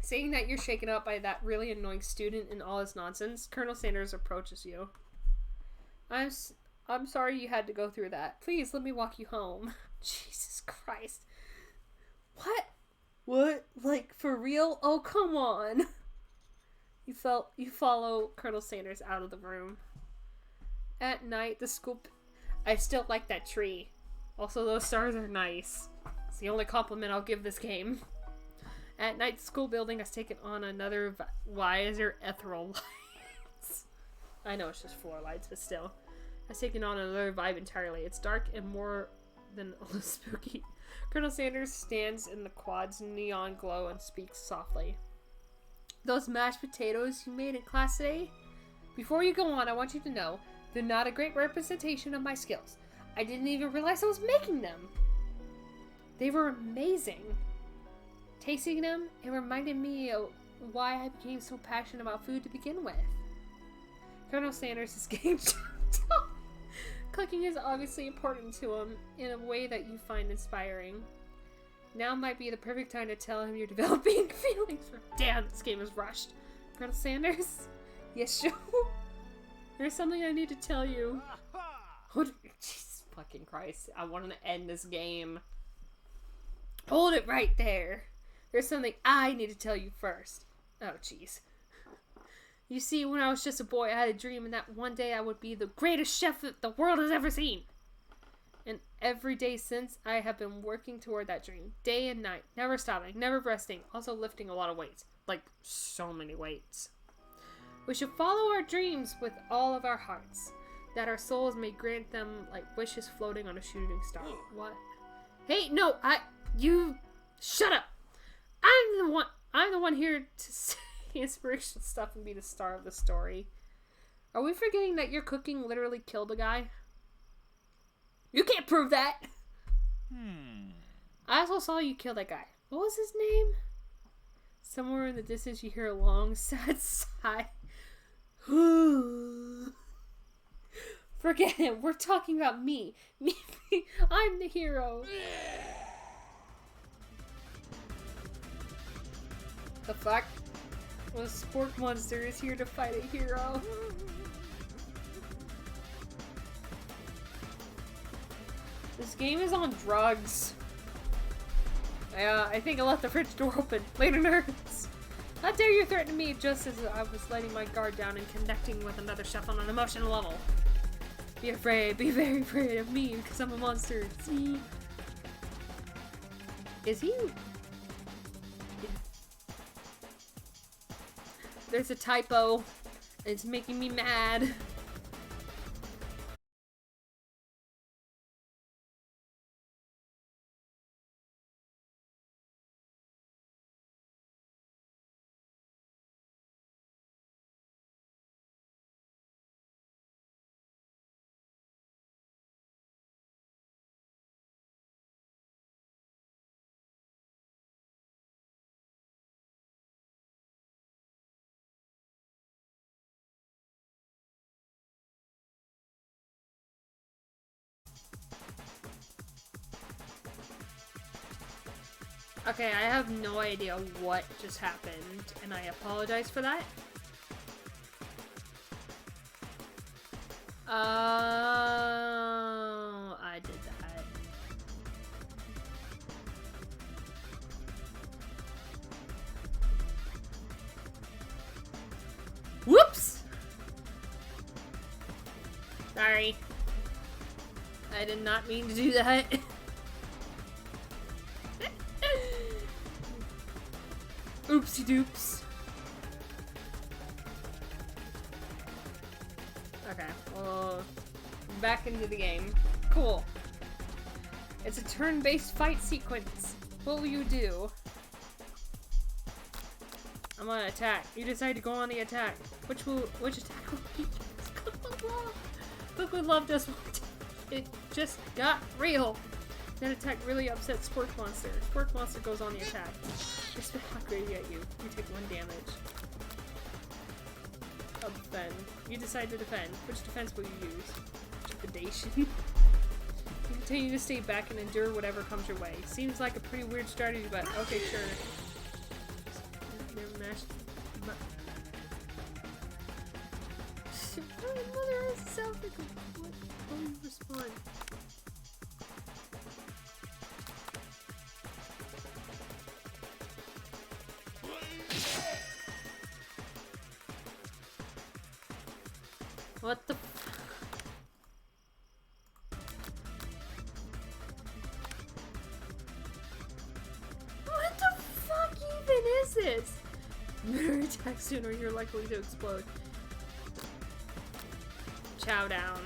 Saying that you're shaken up by that really annoying student and all his nonsense, Colonel Sanders approaches you. I'm sorry you had to go through that. Please, let me walk you home. Jesus Christ. What? What? Like, for real? Oh, come on. You follow Colonel Sanders out of the room. At night, the school... I still like that tree. Also, those stars are nice. It's the only compliment I'll give this game. At night, the school building has taken on another... Why is there ethereal lights? I know it's just floor lights, but still. Has taken on another vibe entirely. It's dark and more than a little spooky. Colonel Sanders stands in the quad's neon glow and speaks softly. Those mashed potatoes you made in class today? Before you go on, I want you to know they're not a great representation of my skills. I didn't even realize I was making them. They were amazing. Tasting them, it reminded me of why I became so passionate about food to begin with. Colonel Sanders is getting choked up. Cooking is obviously important to him in a way that you find inspiring. Now might be the perfect time to tell him you're developing feelings for... Damn, this game is rushed. Colonel Sanders? Yes, Joe? There's something I need to tell you. Oh, Jesus fucking Christ. I want to end this game. Hold it right there. There's something I need to tell you first. Oh, jeez. You see, when I was just a boy, I had a dream, and that one day I would be the greatest chef that the world has ever seen. And every day since, I have been working toward that dream. Day and night. Never stopping. Never resting. Also lifting a lot of weights. Like, so many weights. We should follow our dreams with all of our hearts. That our souls may grant them like wishes floating on a shooting star. What? Hey, no, you... Shut up! I'm the one here to say inspirational stuff and be the star of the story. Are we forgetting that your cooking literally killed a guy? You can't prove that! I also saw you kill that guy. What was his name? Somewhere in the distance you hear a long, sad sigh. Forget it. We're talking about me. Me. I'm the hero. The fuck? Well, a spork monster is here to fight a hero. This game is on drugs. I think I left the fridge door open. Later, nerds. How dare you threaten me just as I was letting my guard down and connecting with another chef on an emotional level. Be afraid. Be very afraid of me because I'm a monster. See? Is he? There's a typo. It's making me mad. Okay, I have no idea what just happened, and I apologize for that. Oh, I did that. Whoops! Sorry. I did not mean to do that. Oopsie doops. Okay, well, back into the game. Cool. It's a turn-based fight sequence. What will you do? I'm gonna attack. You decide to go on the attack. Which attack will you use? Cook with love. Cook with love does what? It just got real. That attack really upsets Spork Monster. Spork Monster goes on the attack. You're still not great at you. You take 1 damage. I'll defend. You decide to defend. Which defense will you use? Trepidation. You continue to stay back and endure whatever comes your way. Seems like a pretty weird strategy, but okay, sure. Mother has sound like what? How do you respond? What the What the fuck even is this? Better attack soon or you're likely to explode. Chow down.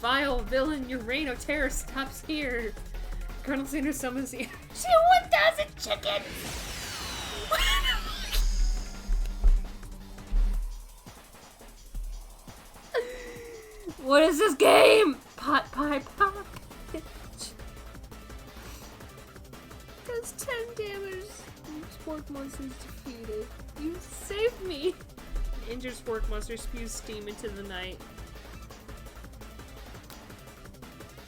Vile villain, your reign of terror stops here. Colonel Sanders summons the 1,000 chickens! What is this game? Pot pie pop. Does 10 damage. Spork Monster is defeated. You saved me. An injured Spork Monster spews steam into the night.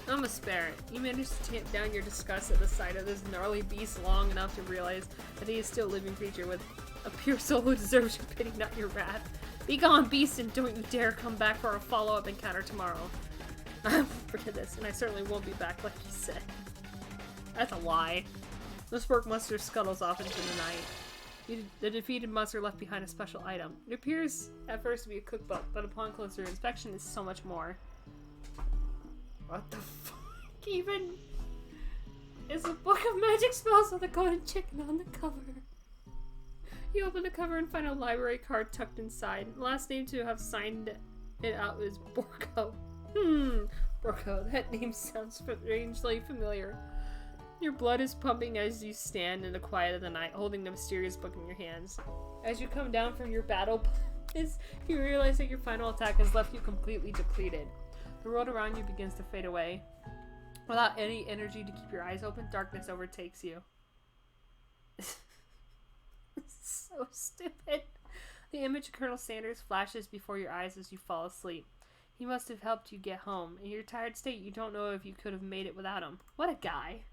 I'm a spare. You managed to tamp down your disgust at the sight of this gnarly beast long enough to realize that he is still a living creature with a pure soul who deserves your pity, not your wrath. Be gone, beast, and don't you dare come back for a follow-up encounter tomorrow. Forget this, and I certainly won't be back like you said. That's a lie. The Spork Monster scuttles off into the night. The defeated monster left behind a special item. It appears at first to be a cookbook, but upon closer inspection it's so much more. What the fuck even? It's a book of magic spells with a golden chicken on the cover. You open the cover and find a library card tucked inside. The last name to have signed it out is Borko. Borko, that name sounds strangely familiar. Your blood is pumping as you stand in the quiet of the night, holding the mysterious book in your hands. As you come down from your battle, you realize that your final attack has left you completely depleted. The world around you begins to fade away. Without any energy to keep your eyes open, darkness overtakes you. So stupid. The image of Colonel Sanders flashes before your eyes as you fall asleep. He must have helped you get home. In your tired state, you don't know if you could have made it without him. What a guy.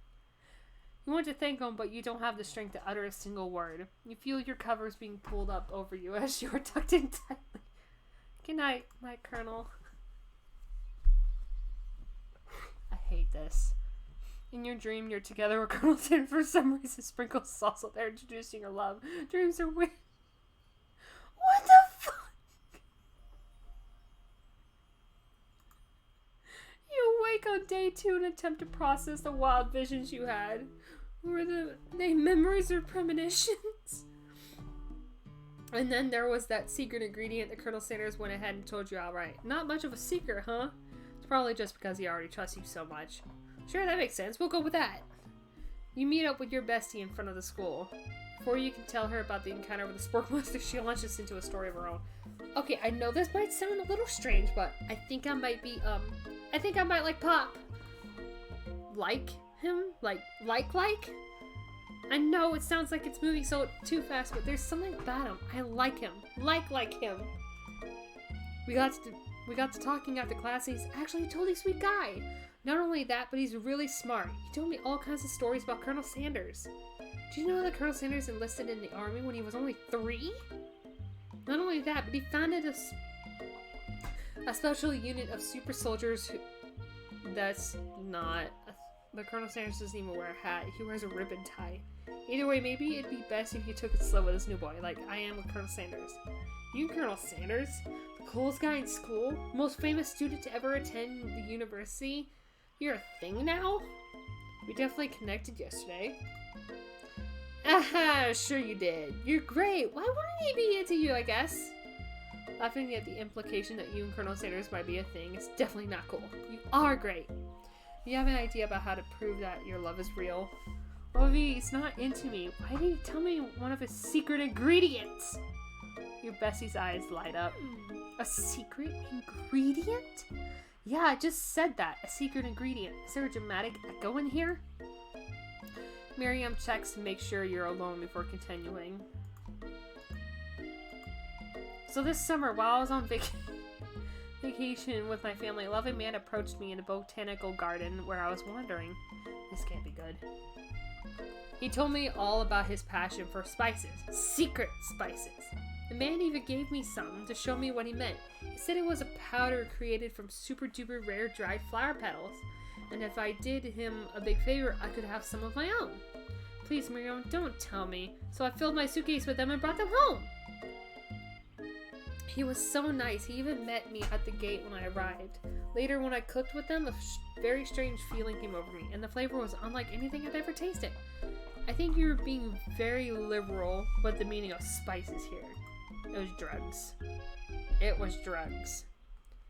You want to thank him, but you don't have the strength to utter a single word. You feel your covers being pulled up over you as you are tucked in tightly. Good night, my Colonel. I hate this. In your dream, you're together with Colonel Sanders. For some reason, Sprinkles is also there introducing her love. Dreams are weird. What the fuck? awake on day 2 and attempt to process the wild visions you had. Were they memories or premonitions? And then there was that secret ingredient that Colonel Sanders went ahead and told you outright. Not much of a secret, huh? It's probably just because he already trusts you so much. Sure, that makes sense. We'll go with that. You meet up with your bestie in front of the school. Before you can tell her about the encounter with the Spork Monster, she launches into a story of her own. Okay, I know this might sound a little strange, but I think I might be, I think I might like Pop. Like him? Like? I know it sounds like it's moving so too fast, but there's something about him. I like him. Like him. We got to talking after class, and he's actually a totally sweet guy. Not only that, but he's really smart. He told me all kinds of stories about Colonel Sanders. Do you know that Colonel Sanders enlisted in the army when he was only 3? Not only that, but he founded a special unit of super soldiers who... That's not... The Colonel Sanders doesn't even wear a hat. He wears a ribbon tie. Either way, maybe it'd be best if you took it slow with this new boy, like I am with Colonel Sanders. You and Colonel Sanders? The coolest guy in school? Most famous student to ever attend the university? You're a thing now? We definitely connected yesterday. Aha, sure you did. You're great. Why wouldn't he be into you, I guess? Laughing at the implication that you and Colonel Sanders might be a thing is definitely not cool. You are great. You have an idea about how to prove that your love is real? Ovi, he's not into me. Why did he tell me one of his secret ingredients? Your bestie's eyes light up. A secret ingredient? Yeah, I just said that. A secret ingredient. Is there a dramatic echo in here? Miriam checks to make sure you're alone before continuing. So this summer, while I was on vacation with my family, a loving man approached me in a botanical garden where I was wandering. This can't be good. He told me all about his passion for spices. Secret spices. The man even gave me some to show me what he meant. He said it was a powder created from super duper rare dried flower petals. And if I did him a big favor, I could have some of my own. Please, Miriam, don't tell me. So I filled my suitcase with them and brought them home. He was so nice. He even met me at the gate when I arrived. Later, when I cooked with them, a very strange feeling came over me, and the flavor was unlike anything I'd ever tasted. I think you're being very liberal with the meaning of spices here. It was drugs. It was drugs.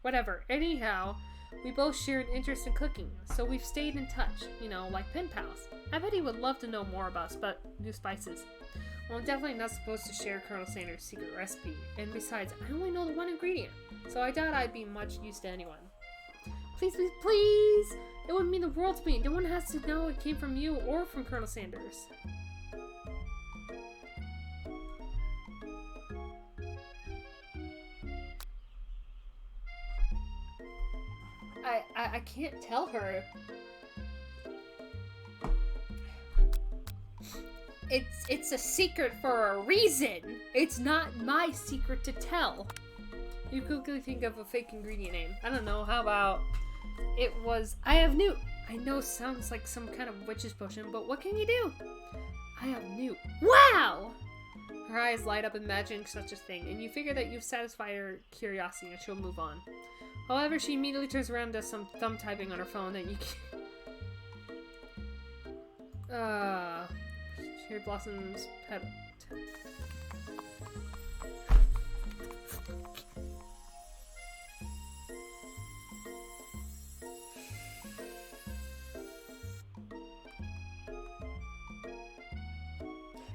Whatever. Anyhow, we both share an interest in cooking, so we've stayed in touch, you know, like pen pals. I bet he would love to know more about new spices. Well, I'm definitely not supposed to share Colonel Sanders' secret recipe, and besides, I only know the one ingredient, so I doubt I'd be much use to anyone. Please, please, please! It would mean the world to me. No one has to know it came from you or from Colonel Sanders. I can't tell her. It's a secret for a reason. It's not my secret to tell. You quickly think of a fake ingredient name. I don't know, how about it was I have newt. I know sounds like some kind of witch's potion, but what can you do? I have newt. Wow! Her eyes light up imagining such a thing, and you figure that you've satisfied her curiosity and she'll move on. However, she immediately turns around and does some thumb typing on her phone that you can't... Cherry Blossom's pet...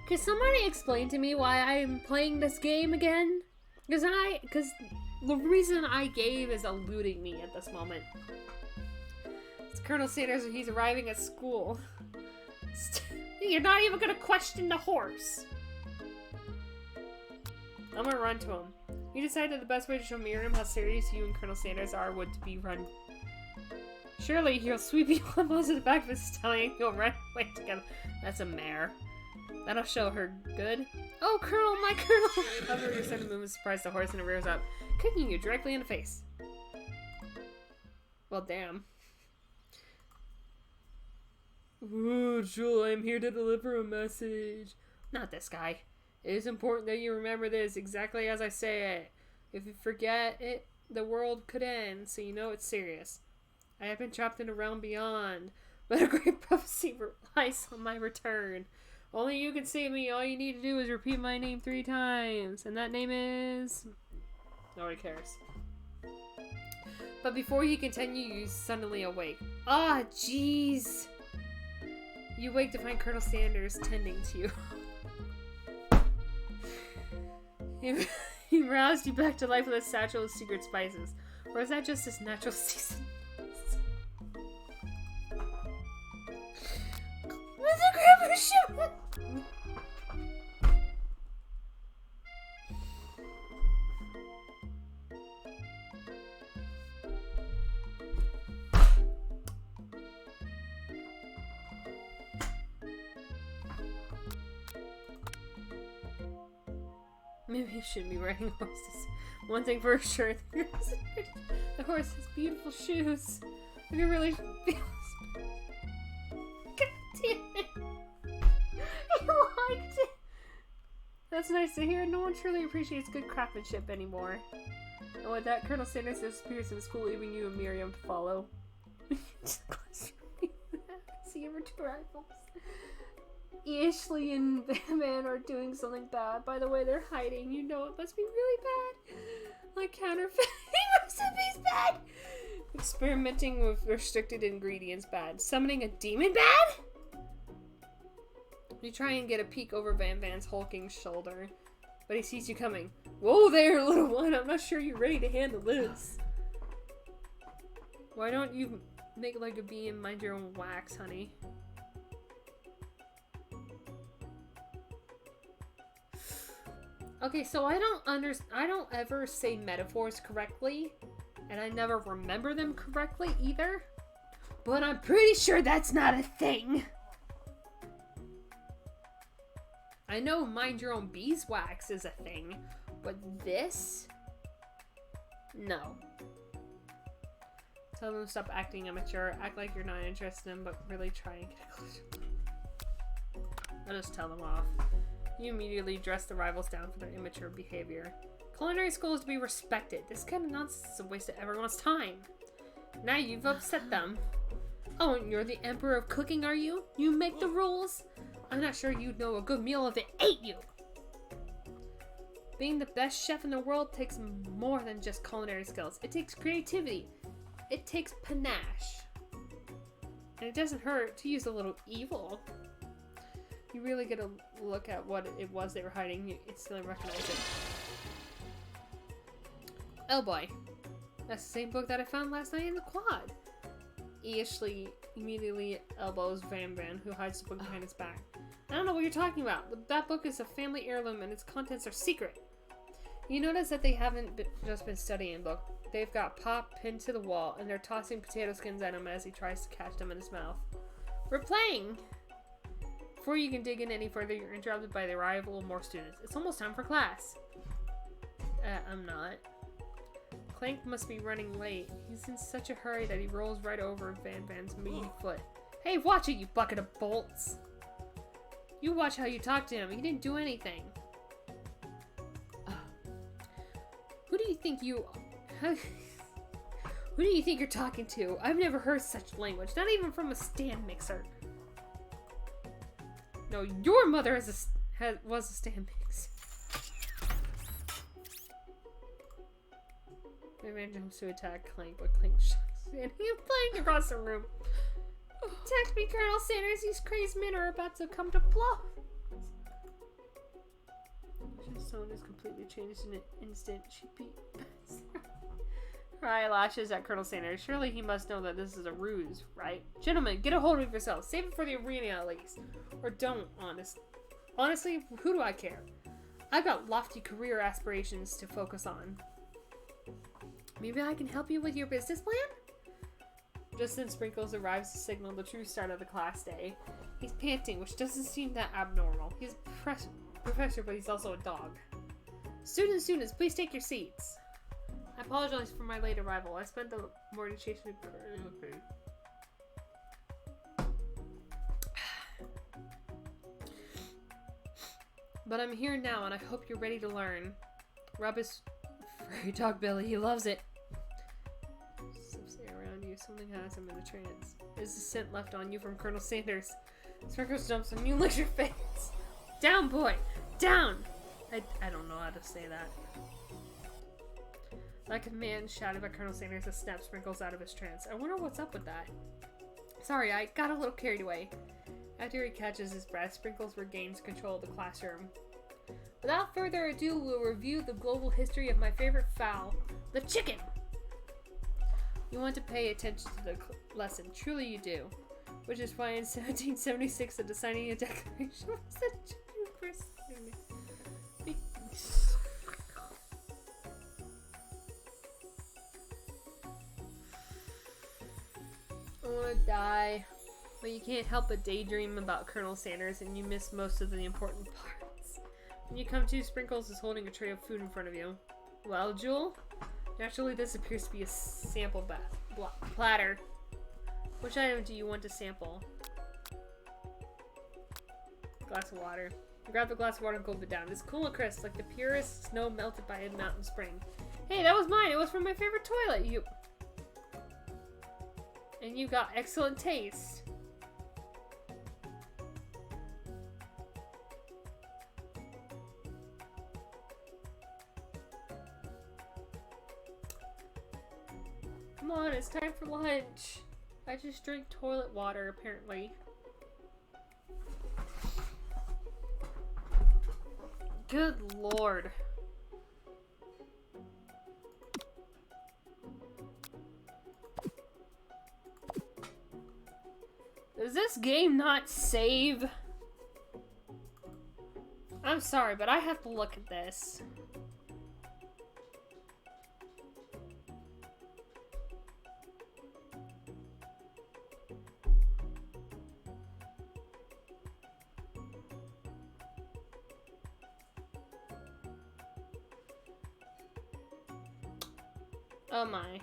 Can somebody explain to me why I'm playing this game again? Because the reason I gave is eluding me at this moment. It's Colonel Sanders and he's arriving at school. You're not even gonna question the horse. I'm gonna run to him. You decided the best way to show Miriam how serious you and Colonel Sanders are would be run. Surely he'll sweep you on most of the back of his stomach. You'll run away together. That's a mare. That'll show her good. Oh, Colonel, my Colonel! However, your sudden movement surprised the horse and it rears up, kicking you directly in the face. Well, damn. Ooh, Jewel, I'm here to deliver a message. Not this guy. It is important that you remember this exactly as I say it. If you forget it, the world could end, so you know it's serious. I have been trapped in a realm beyond, but a great prophecy relies on my return. Only you can save me. All you need to do is repeat my name 3 times. And that name is... Nobody cares. But before you continue, you suddenly awake. Ah, jeez. You wake to find Colonel Sanders tending to you. He roused you back to life with a satchel of secret spices. Or is that just his natural season? What's the grandpa shoot? Maybe you shouldn't be riding horses. One thing for sure, the horse has beautiful shoes. If you really feel... God damn it! You liked it! That's nice to hear. No one truly appreciates good craftsmanship anymore. And with that, Colonel Sanders disappears in school, leaving you and Miriam to follow. See your two rifles. Ashley and Batman are doing something bad. By the way, they're hiding. You know it must be really bad. Like counterfeit recipes bad. Experimenting with restricted ingredients bad. Summoning a demon bad? You try and get a peek over Van Van's hulking shoulder, but he sees you coming. Whoa there, little one. I'm not sure you're ready to handle this. Why don't you make like a bee and mind your own wax, honey? Okay, so I don't ever say metaphors correctly, and I never remember them correctly either. But I'm pretty sure that's not a thing. I know mind your own beeswax is a thing, but this? No. Tell them to stop acting immature, act like you're not interested in them, but really try and get closer. I'll just tell them off. You immediately dress the rivals down for their immature behavior. Culinary school is to be respected. This kind of nonsense is a waste of everyone's time. Now you've upset them. Oh, and you're the emperor of cooking, are you? You make the rules? I'm not sure you'd know a good meal if it ate you. Being the best chef in the world takes more than just culinary skills. It takes creativity. It takes panache. And it doesn't hurt to use a little evil. You really get a look at what it was they were hiding. You instantly recognize it. Oh boy. That's the same book that I found last night in the quad. Ashley immediately elbows Van Van, who hides the book behind his back. I don't know what you're talking about. That book is a family heirloom and its contents are secret. You notice that they haven't just been studying the book. They've got Pop pinned to the wall and they're tossing potato skins at him as he tries to catch them in his mouth. We're playing! Before you can dig in any further, you're interrupted by the arrival of more students. It's almost time for class. I'm not. Clank must be running late. He's in such a hurry that he rolls right over Van Van's meaty foot. Hey, watch it, you bucket of bolts! You watch how you talk to him. He didn't do anything. Who do you think you... Who do you think you're talking to? I've never heard such language. Not even from a stand mixer. No, your mother was a stand mixer. Van jumps to attack Clank, but Clank shucks and he's playing across the room. Protect me, Colonel Sanders. These crazed men are about to come to blows. His tone is completely changed in an instant. She beat her eyelashes at Colonel Sanders. Surely he must know that this is a ruse, right? Gentlemen, get a hold of yourselves. Save it for the arena at least. Or don't, honestly, who do I care? I've got lofty career aspirations to focus on. Maybe I can help you with your business plan? Just then Sprinkles arrives to signal the true start of the class day. He's panting, which doesn't seem that abnormal. He's a professor, but he's also a dog. Students, please take your seats. I apologize for my late arrival. I spent the morning chasing... Okay. But I'm here now, and I hope you're ready to learn. Rub his furry dog belly. He loves it. found you. Something has him in a trance. Is the scent left on you from Colonel Sanders? Sprinkles jumps on you, licks your face. Down, boy! Down! I don't know how to say that. Like a man shouted by Colonel Sanders as snapped Sprinkles out of his trance. I wonder what's up with that. Sorry, I got a little carried away. After he catches his breath, Sprinkles regains control of the classroom. Without further ado, we'll review the global history of my favorite fowl, the chicken! You want to pay attention to the lesson. Truly you do. Which is why in 1776 the signing a declaration was the chicken person. I wanna die. But you can't help but daydream about Colonel Sanders and you miss most of the important parts. When you come to, Sprinkles is holding a tray of food in front of you. Well, Jewel? Naturally, this appears to be a sample platter. Which item do you want to sample? Glass of water. You grab the glass of water and gulp it down. It's cool and crisp, like the purest snow melted by a mountain spring. Hey, that was mine! It was from my favorite toilet! And you got excellent taste. Come on, it's time for lunch. I just drink toilet water, apparently. Good lord. Does this game not save? I'm sorry, but I have to look at this. Oh my.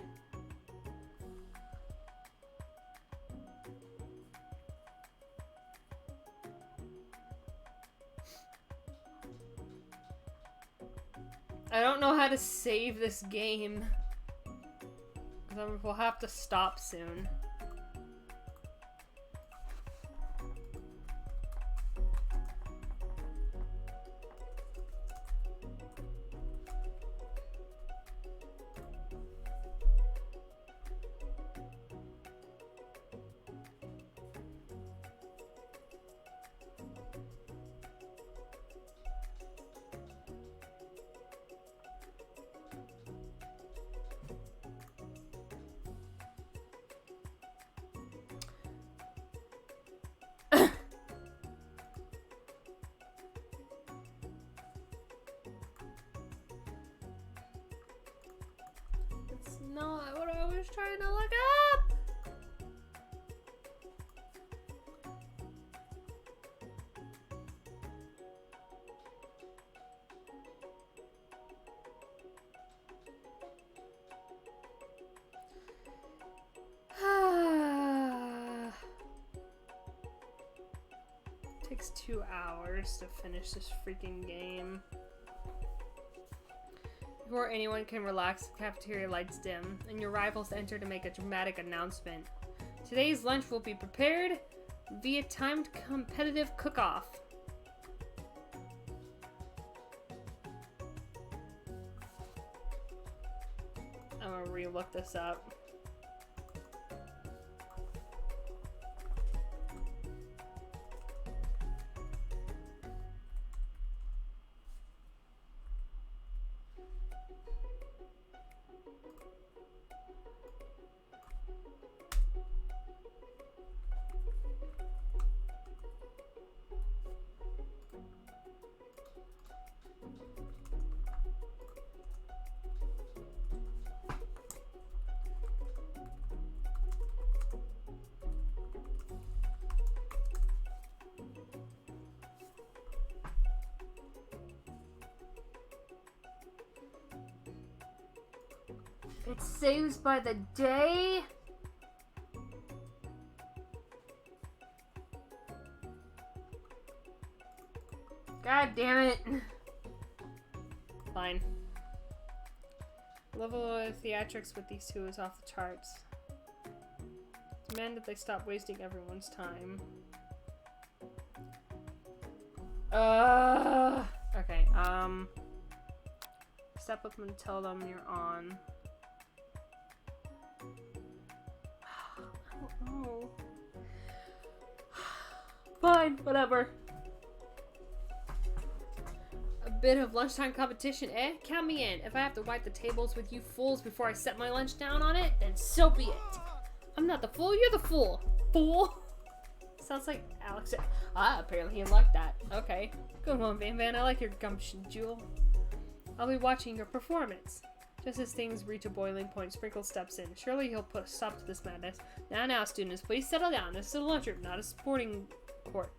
I don't know how to save this game. We'll have to stop soon. Not what I was trying to look up. Takes 2 hours to finish this freaking game. Before anyone can relax, the cafeteria lights dim, and your rivals enter to make a dramatic announcement. Today's lunch will be prepared via timed competitive cook-off. I'm gonna re-look this up. It saves by the day? God damn it. Fine. Level of theatrics with these two is off the charts. Demand that they stop wasting everyone's time. Okay, step up and tell them you're on. I don't know. Fine, whatever. A bit of lunchtime competition, eh? Count me in. If I have to wipe the tables with you fools before I set my lunch down on it, then so be it. I'm not the fool, you're the fool. Fool? Sounds like Alex. Ah, apparently he liked that. Okay. Good one, Van Van. I like your gumption, Jewel. I'll be watching your performance. Just as things reach a boiling point, Sprinkle steps in. Surely he'll put a stop to this madness. Now, students, please settle down. This is a lunchroom, not a sporting court.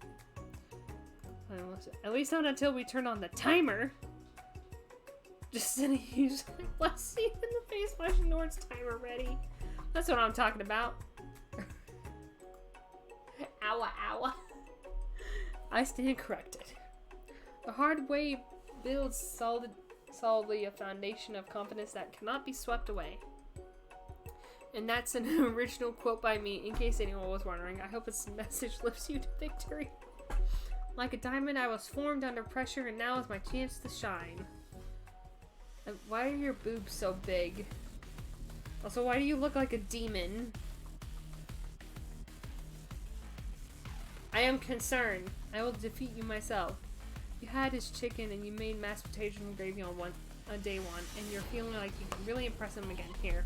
At least not until we turn on the timer. Just sitting usually bless you in the face flashing towards timer ready. That's what I'm talking about. Owa, owa. I stand corrected. The hard way builds solidly a foundation of confidence that cannot be swept away. And that's an original quote by me, in case anyone was wondering. I hope this message lifts you to victory. Like a diamond, I was formed under pressure, and now is my chance to shine. And why are your boobs so big? Also, why do you look like a demon? I am concerned. I will defeat you myself. You had his chicken and you made mashed potatoes and gravy on day one, and you're feeling like you can really impress him again here.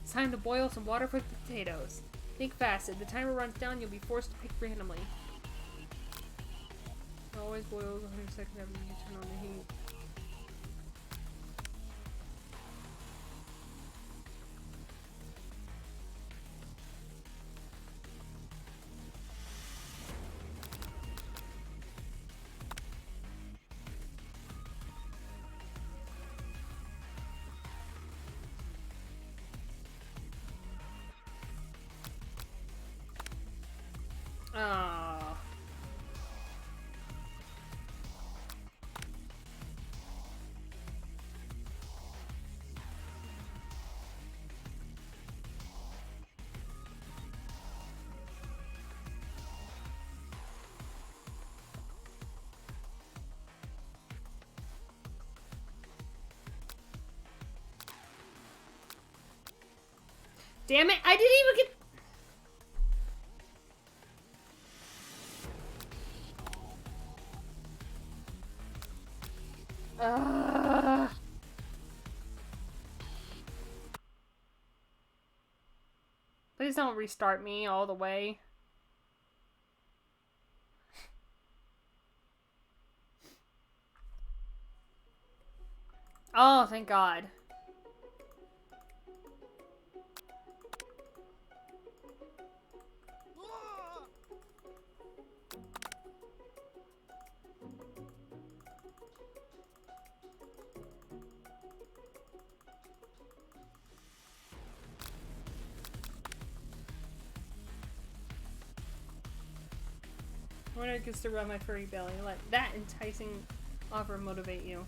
It's time to boil some water for the potatoes. Think fast. If the timer runs down, you'll be forced to pick randomly. It always boils 100 seconds after you turn on the heat. Oh. Damn it, I didn't even get... Please don't restart me all the way. Oh, thank God. When it gets to rub my furry belly, let that enticing offer motivate you.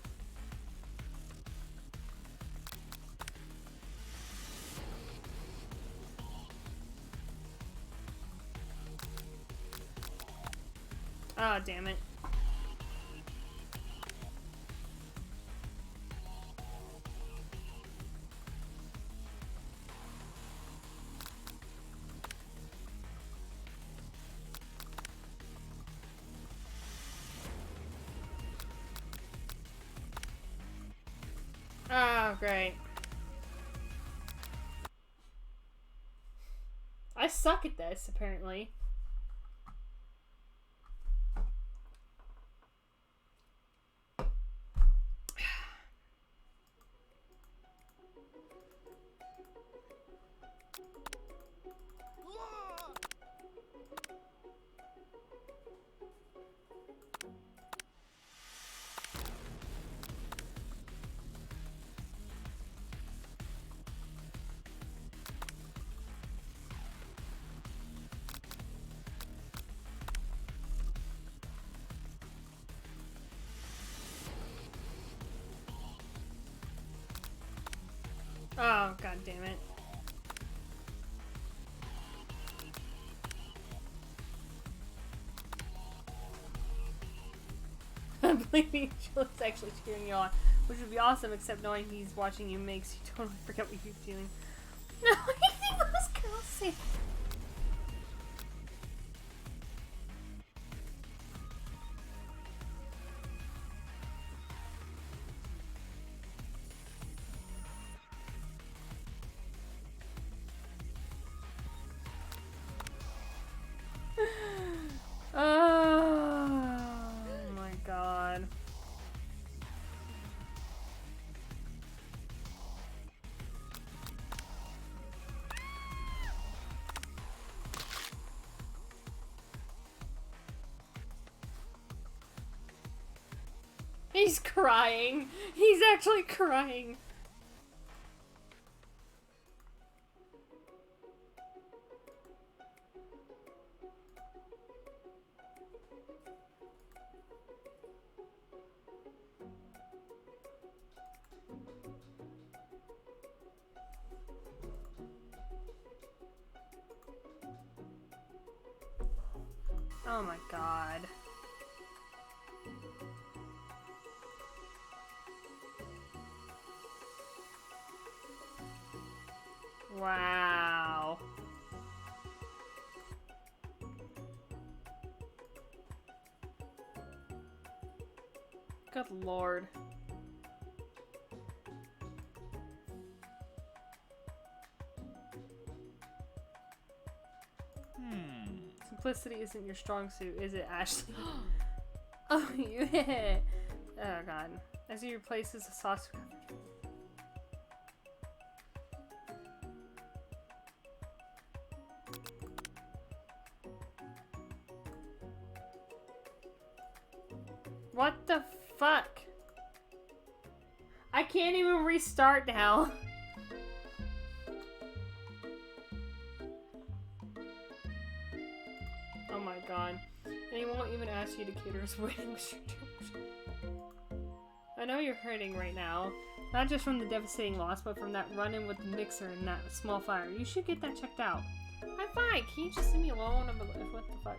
Ah, oh, damn it. Oh, great. I suck at this, apparently. Oh, God damn it. not believing Jules actually cheering you on, which would be awesome, except knowing he's watching you makes you totally forget what you're feeling. No, I think those girls say. Oh my god. He's crying. He's actually crying. Oh my god. Wow. Good lord. Simplicity isn't your strong suit, is it, Ashley? Oh, yeah. Oh, God. As he replaces the sauce. What the fuck? I can't even restart now. Oh my god. And he won't even ask you to cater his wedding. I know you're hurting right now. Not just from the devastating loss, but from that run-in with the mixer and that small fire. You should get that checked out. I'm fine. Can you just leave me alone? What the fuck?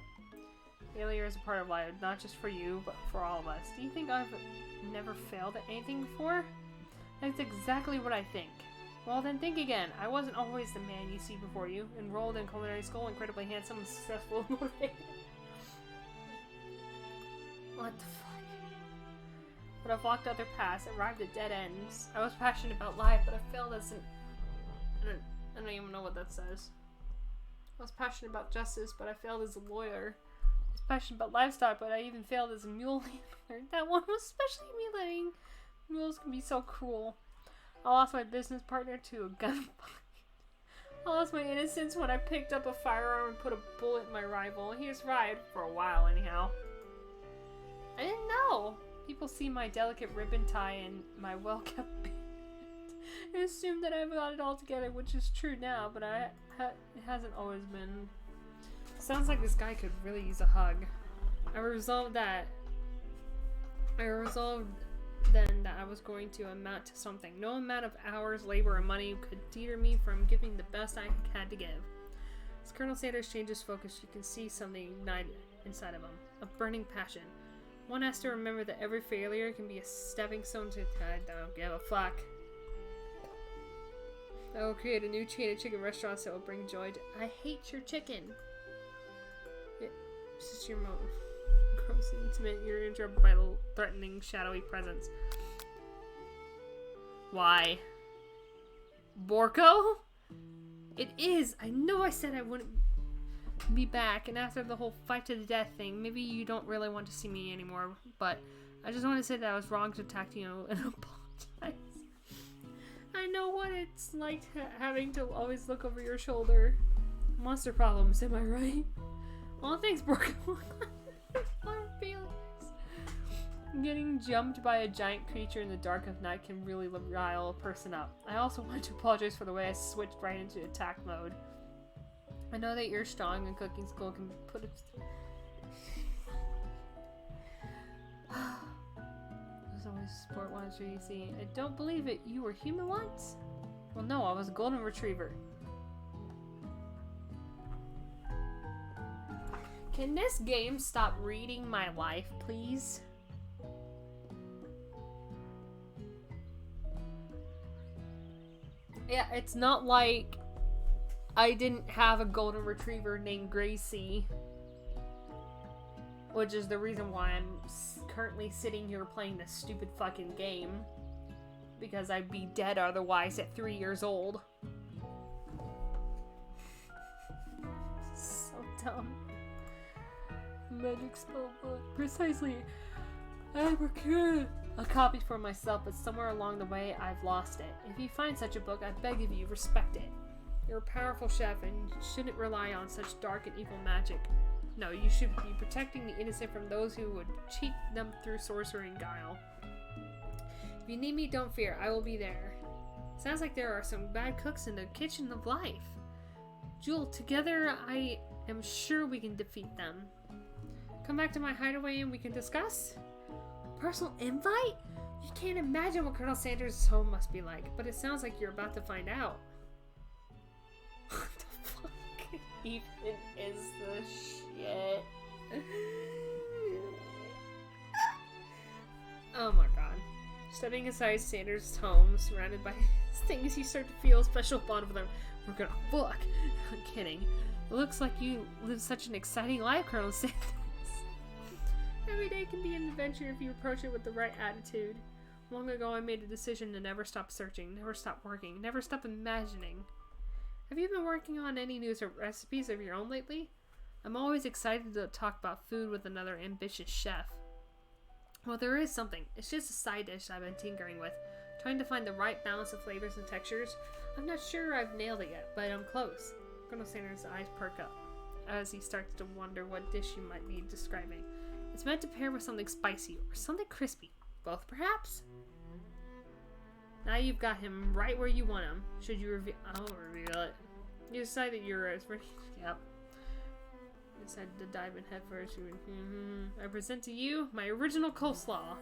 Failure is a part of life, not just for you, but for all of us. Do you think I've never failed at anything before? That's exactly what I think. Well, then think again. I wasn't always the man you see before you. Enrolled in culinary school, incredibly handsome, successful, and motivated. What the fuck? But I've walked other paths, arrived at dead ends. I was passionate about life, but I failed as an... I don't even know what that says. I was passionate about justice, but I failed as a lawyer. I was passionate about livestock, but I even failed as a mule handler. That one was especially humiliating. Mules can be so cruel. I lost my business partner to a gunfight. I lost my innocence when I picked up a firearm and put a bullet in my rival. He was right for a while, anyhow. I didn't know. People see my delicate ribbon tie and my well-kept beard and assume that I've got it all together, which is true now, but it hasn't always been. Sounds like this guy could really use a hug. I resolved then that I was going to amount to something. No amount of hours, labor, and money could deter me from giving the best I had to give. As Colonel Sanders changes focus, you can see something ignite inside of him. A burning passion. One has to remember that every failure can be a stepping stone to... I don't give a fuck. I will create a new chain of chicken restaurants that will bring joy to... I hate your chicken. It's just your motive. Gross, intimate, you're interrupted by a threatening, shadowy presence. Why? Borko? It is! I know I said I wouldn't be back, and after the whole fight to the death thing, maybe you don't really want to see me anymore, but I just want to say that I was wrong to attack you and apologize. I know what it's like having to always look over your shoulder. Monster problems, am I right? Well, thanks, Borko. Getting jumped by a giant creature in the dark of night can really rile a person up. I also want to apologize for the way I switched right into attack mode. I know that you're strong and cooking school can put it... There's always sport monster you see. I don't believe it. You were human once? Well, no, I was a golden retriever. Can this game stop reading my life, please? Yeah, it's not like I didn't have a golden retriever named Gracie, which is the reason why I'm currently sitting here playing this stupid fucking game, because I'd be dead otherwise at 3 years old. So dumb. Magic spell book. Precisely. I procured a copy for myself, but somewhere along the way I've lost it. If you find such a book, I beg of you, respect it. You're a powerful chef and you shouldn't rely on such dark and evil magic. No, you should be protecting the innocent from those who would cheat them through sorcery and guile. If you need me, don't fear. I will be there. Sounds like there are some bad cooks in the kitchen of life. Jewel, together I am sure we can defeat them. Come back to my hideaway and we can discuss? Personal invite? You can't imagine what Colonel Sanders' home must be like, but it sounds like you're about to find out. What the fuck even is this shit? Oh my god. Stepping inside Sanders' home, surrounded by things, you start to feel a special bond with them. We're gonna fuck. I'm kidding. It looks like you live such an exciting life, Colonel Sanders. Every day can be an adventure if you approach it with the right attitude. Long ago I made a decision to never stop searching, never stop working, never stop imagining. Have you been working on any new recipes of your own lately? I'm always excited to talk about food with another ambitious chef. Well, there is something. It's just a side dish I've been tinkering with, trying to find the right balance of flavors and textures. I'm not sure I've nailed it yet, but I'm close. Colonel Sanders' eyes perk up as he starts to wonder what dish you might be describing. It's meant to pair with something spicy or something crispy. Both, perhaps? Now you've got him right where you want him. Should you reveal? I won't reveal it. You decide that you're ready. Yep. Decided to dive in head first. I present to you my original coleslaw.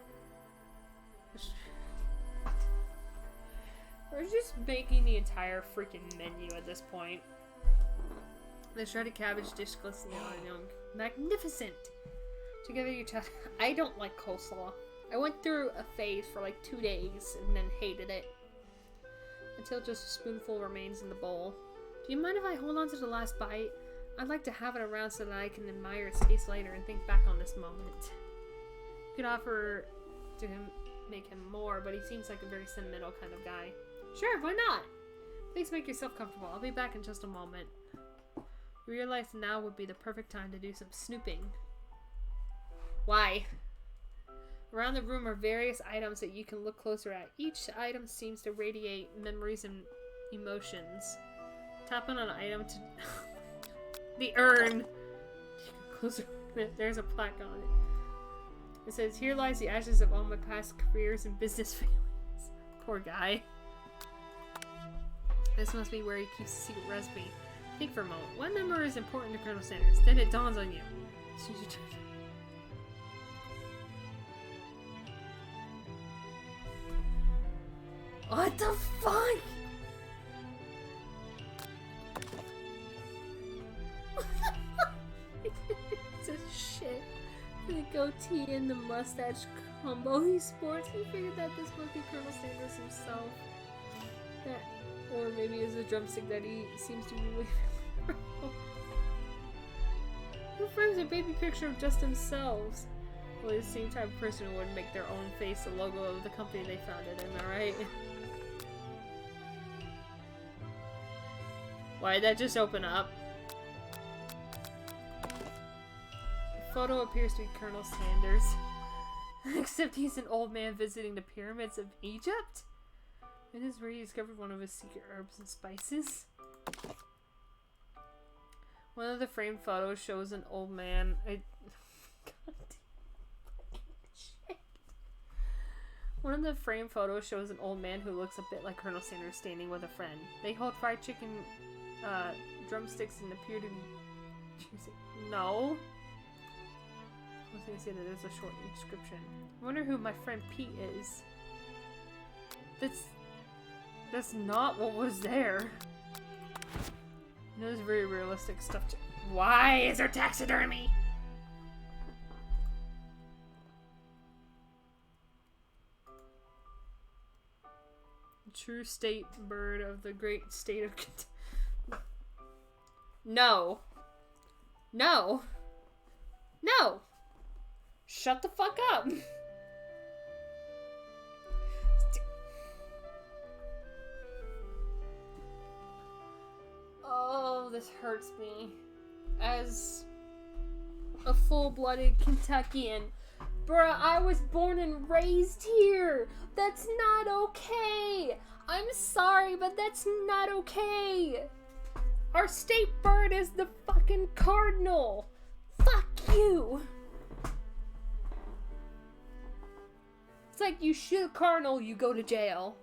We're just making the entire freaking menu at this point. The shredded cabbage dish glistening on magnificent. Together you chat. I don't like coleslaw. I went through a phase for like 2 days and then hated it. Until just a spoonful remains in the bowl. Do you mind if I hold on to the last bite? I'd like to have it around so that I can admire its taste later and think back on this moment. You could offer to him, make him more, but he seems like a very sentimental kind of guy. Sure, why not? Please make yourself comfortable. I'll be back in just a moment. You realize now would be the perfect time to do some snooping. Why? Around the room are various items that you can look closer at. Each item seems to radiate memories and emotions. Tap on an item to... The urn! Closer. There's a plaque on it. It says, here lies the ashes of all my past careers and business failures. Poor guy. This must be where he keeps the secret recipe. Think for a moment. What number is important to Colonel Sanders? Then it dawns on you. What the fuck? It's a shit. The goatee and the mustache combo he sports. He figured that this must be Colonel Sanders himself. That, or maybe it's a drumstick that he seems to be waving around. Who frames a baby picture of just themselves? Well, the same type of person who would make their own face the logo of the company they founded, am I right? Why did that just open up? The photo appears to be Colonel Sanders. Except he's an old man visiting the pyramids of Egypt? It is where he discovered one of his secret herbs and spices. One of the framed photos shows an old man. One of the framed photos shows an old man who looks a bit like Colonel Sanders standing with a friend. They hold fried chicken drumsticks and appear to be... No? I was going to say that there's a short inscription. I wonder who my friend Pete is. That's not what was there. There's very realistic stuff. Why is there taxidermy? True state bird of the great state of Kentucky. No. No. No. Shut the fuck up. Oh, this hurts me. As a full-blooded Kentuckian. Bruh, I was born and raised here. That's not okay. I'm sorry, but that's not okay. Our state bird is the fucking cardinal. Fuck you. It's like you shoot a cardinal, you go to jail.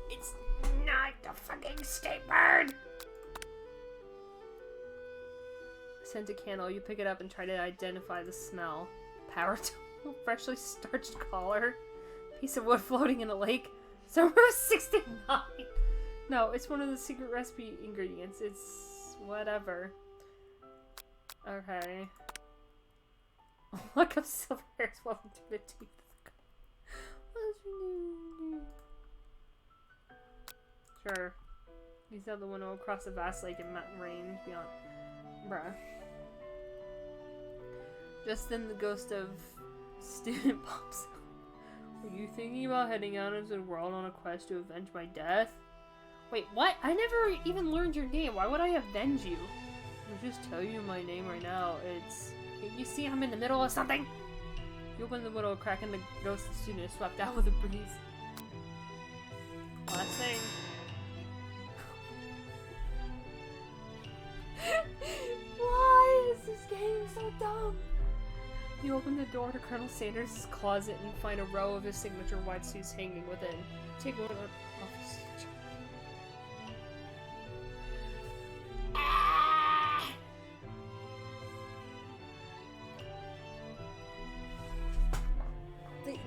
It's not the fucking state bird. Scent a candle, you pick it up and try to identify the smell. Power tool, freshly starched collar, piece of wood floating in a lake. Server 69. No, it's one of the secret recipe ingredients. It's whatever. Okay. Look up silver hairs welcome to the teeth. Sure. He's out the window across the vast lake and mountain range beyond. Bruh. Just then the ghost of student pops up. Were you thinking about heading out into the world on a quest to avenge my death? Wait, what? I never even learned your name. Why would I avenge you? I'll just tell you my name right now. It's... Can't you see I'm in the middle of something? You open the window crack and the ghost of the student is swept out with a breeze. Last thing. Why is this game so dumb? You open the door to Colonel Sanders' closet and find a row of his signature white suits hanging within. Take one off.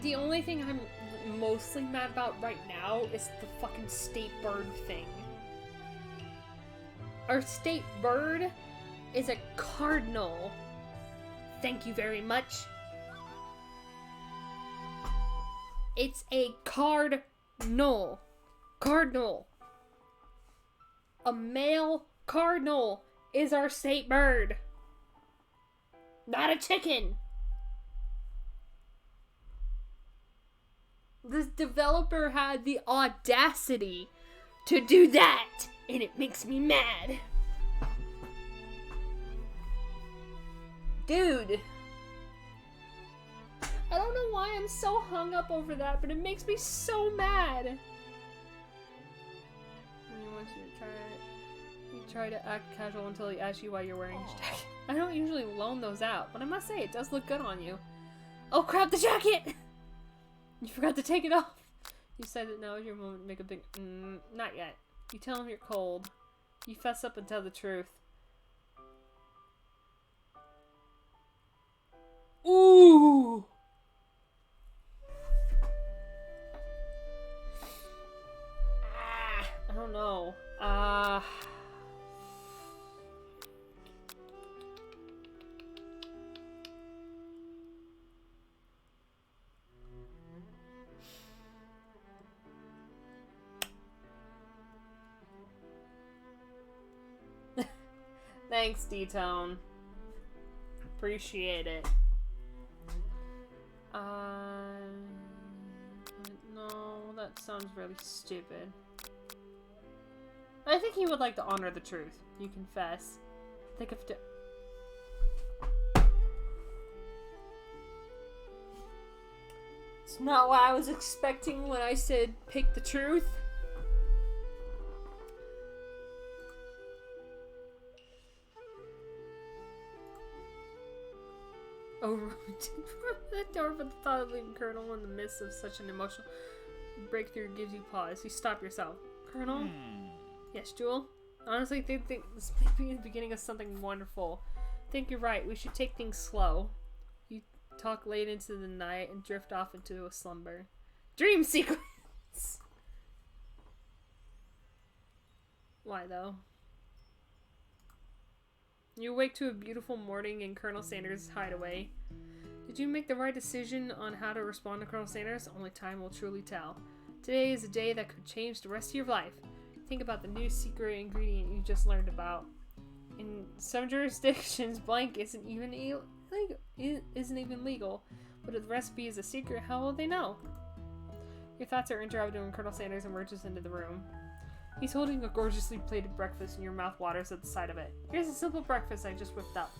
The only thing I'm mostly mad about right now is the fucking state bird thing. Our state bird is a cardinal. Thank you very much. It's a cardinal. Cardinal. A male cardinal is our state bird. Not a chicken. This developer had the audacity to do that, and it makes me mad. Dude. I don't know why I'm so hung up over that, but it makes me so mad. He wants you to try it. You try to act casual until he asks you why you're wearing his jacket. I don't usually loan those out, but I must say, it does look good on you. Oh crap, the jacket! You forgot to take it off. You said that now is your moment to make a big... not yet. You tell him you're cold. You fess up and tell the truth. Ooh! I don't know. Thanks, D-Tone. Appreciate it. No, that sounds really stupid. I think he would like to honor the truth. You confess. Think of It's not what I was expecting when I said pick the truth. Over the door, but the thought of leaving Colonel in the midst of such an emotional breakthrough gives you pause. You stop yourself. Colonel? Yes, Jewel? Honestly, they think this may be the beginning of something wonderful. I think you're right. We should take things slow. You talk late into the night and drift off into a slumber. Dream sequence! Why, though? You awake to a beautiful morning in Colonel Sanders' hideaway. Did you make the right decision on how to respond to Colonel Sanders? Only time will truly tell. Today is a day that could change the rest of your life. Think about the new secret ingredient you just learned about. In some jurisdictions, blank isn't even legal, but if the recipe is a secret, how will they know? Your thoughts are interrupted when Colonel Sanders emerges into the room. He's holding a gorgeously plated breakfast and your mouth waters at the sight of it. Here's a simple breakfast I just whipped up.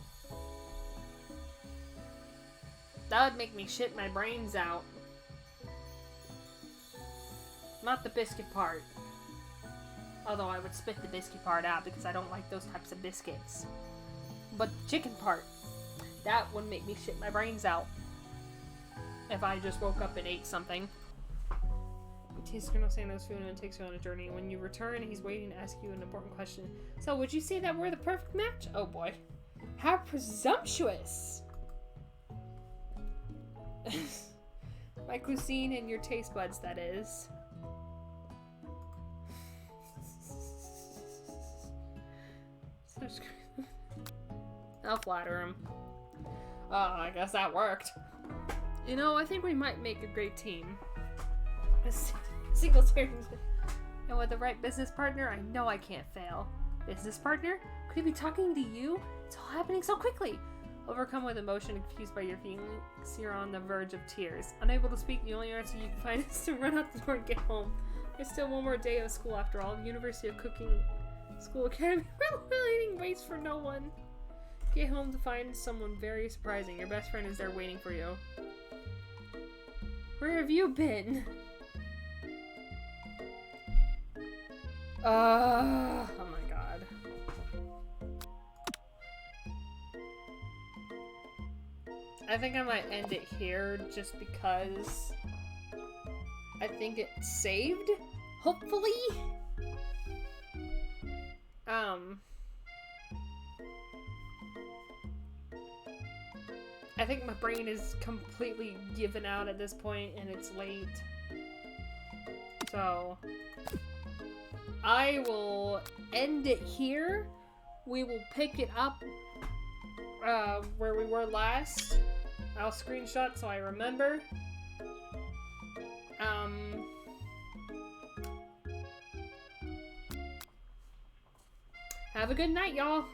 That would make me shit my brains out. Not the biscuit part. Although I would spit the biscuit part out because I don't like those types of biscuits. But the chicken part, that would make me shit my brains out. If I just woke up and ate something. He tastes Colonel Sanders' food and takes you on a journey. When you return, he's waiting to ask you an important question. So, would you say that we're the perfect match? Oh boy. How presumptuous! My cuisine and your taste buds, that is. I'll flatter him. Oh, I guess that worked. You know, I think we might make a great team. A single series. And with the right business partner, I know I can't fail. Business partner? Could he be talking to you? It's all happening so quickly. Overcome with emotion and confused by your feelings, you're on the verge of tears. Unable to speak, the only answer you can find is to run out the door and get home. There's still one more day of school after all. University of Cooking School Academy. Relating waits for no one. Get home to find someone very surprising. Your best friend is there waiting for you. Where have you been? Oh my god. I think I might end it here just because I think it saved, hopefully. I think my brain is completely given out at this point and it's late. So I will end it here. We will pick it up where we were last. I'll screenshot so I remember. Have a good night, y'all.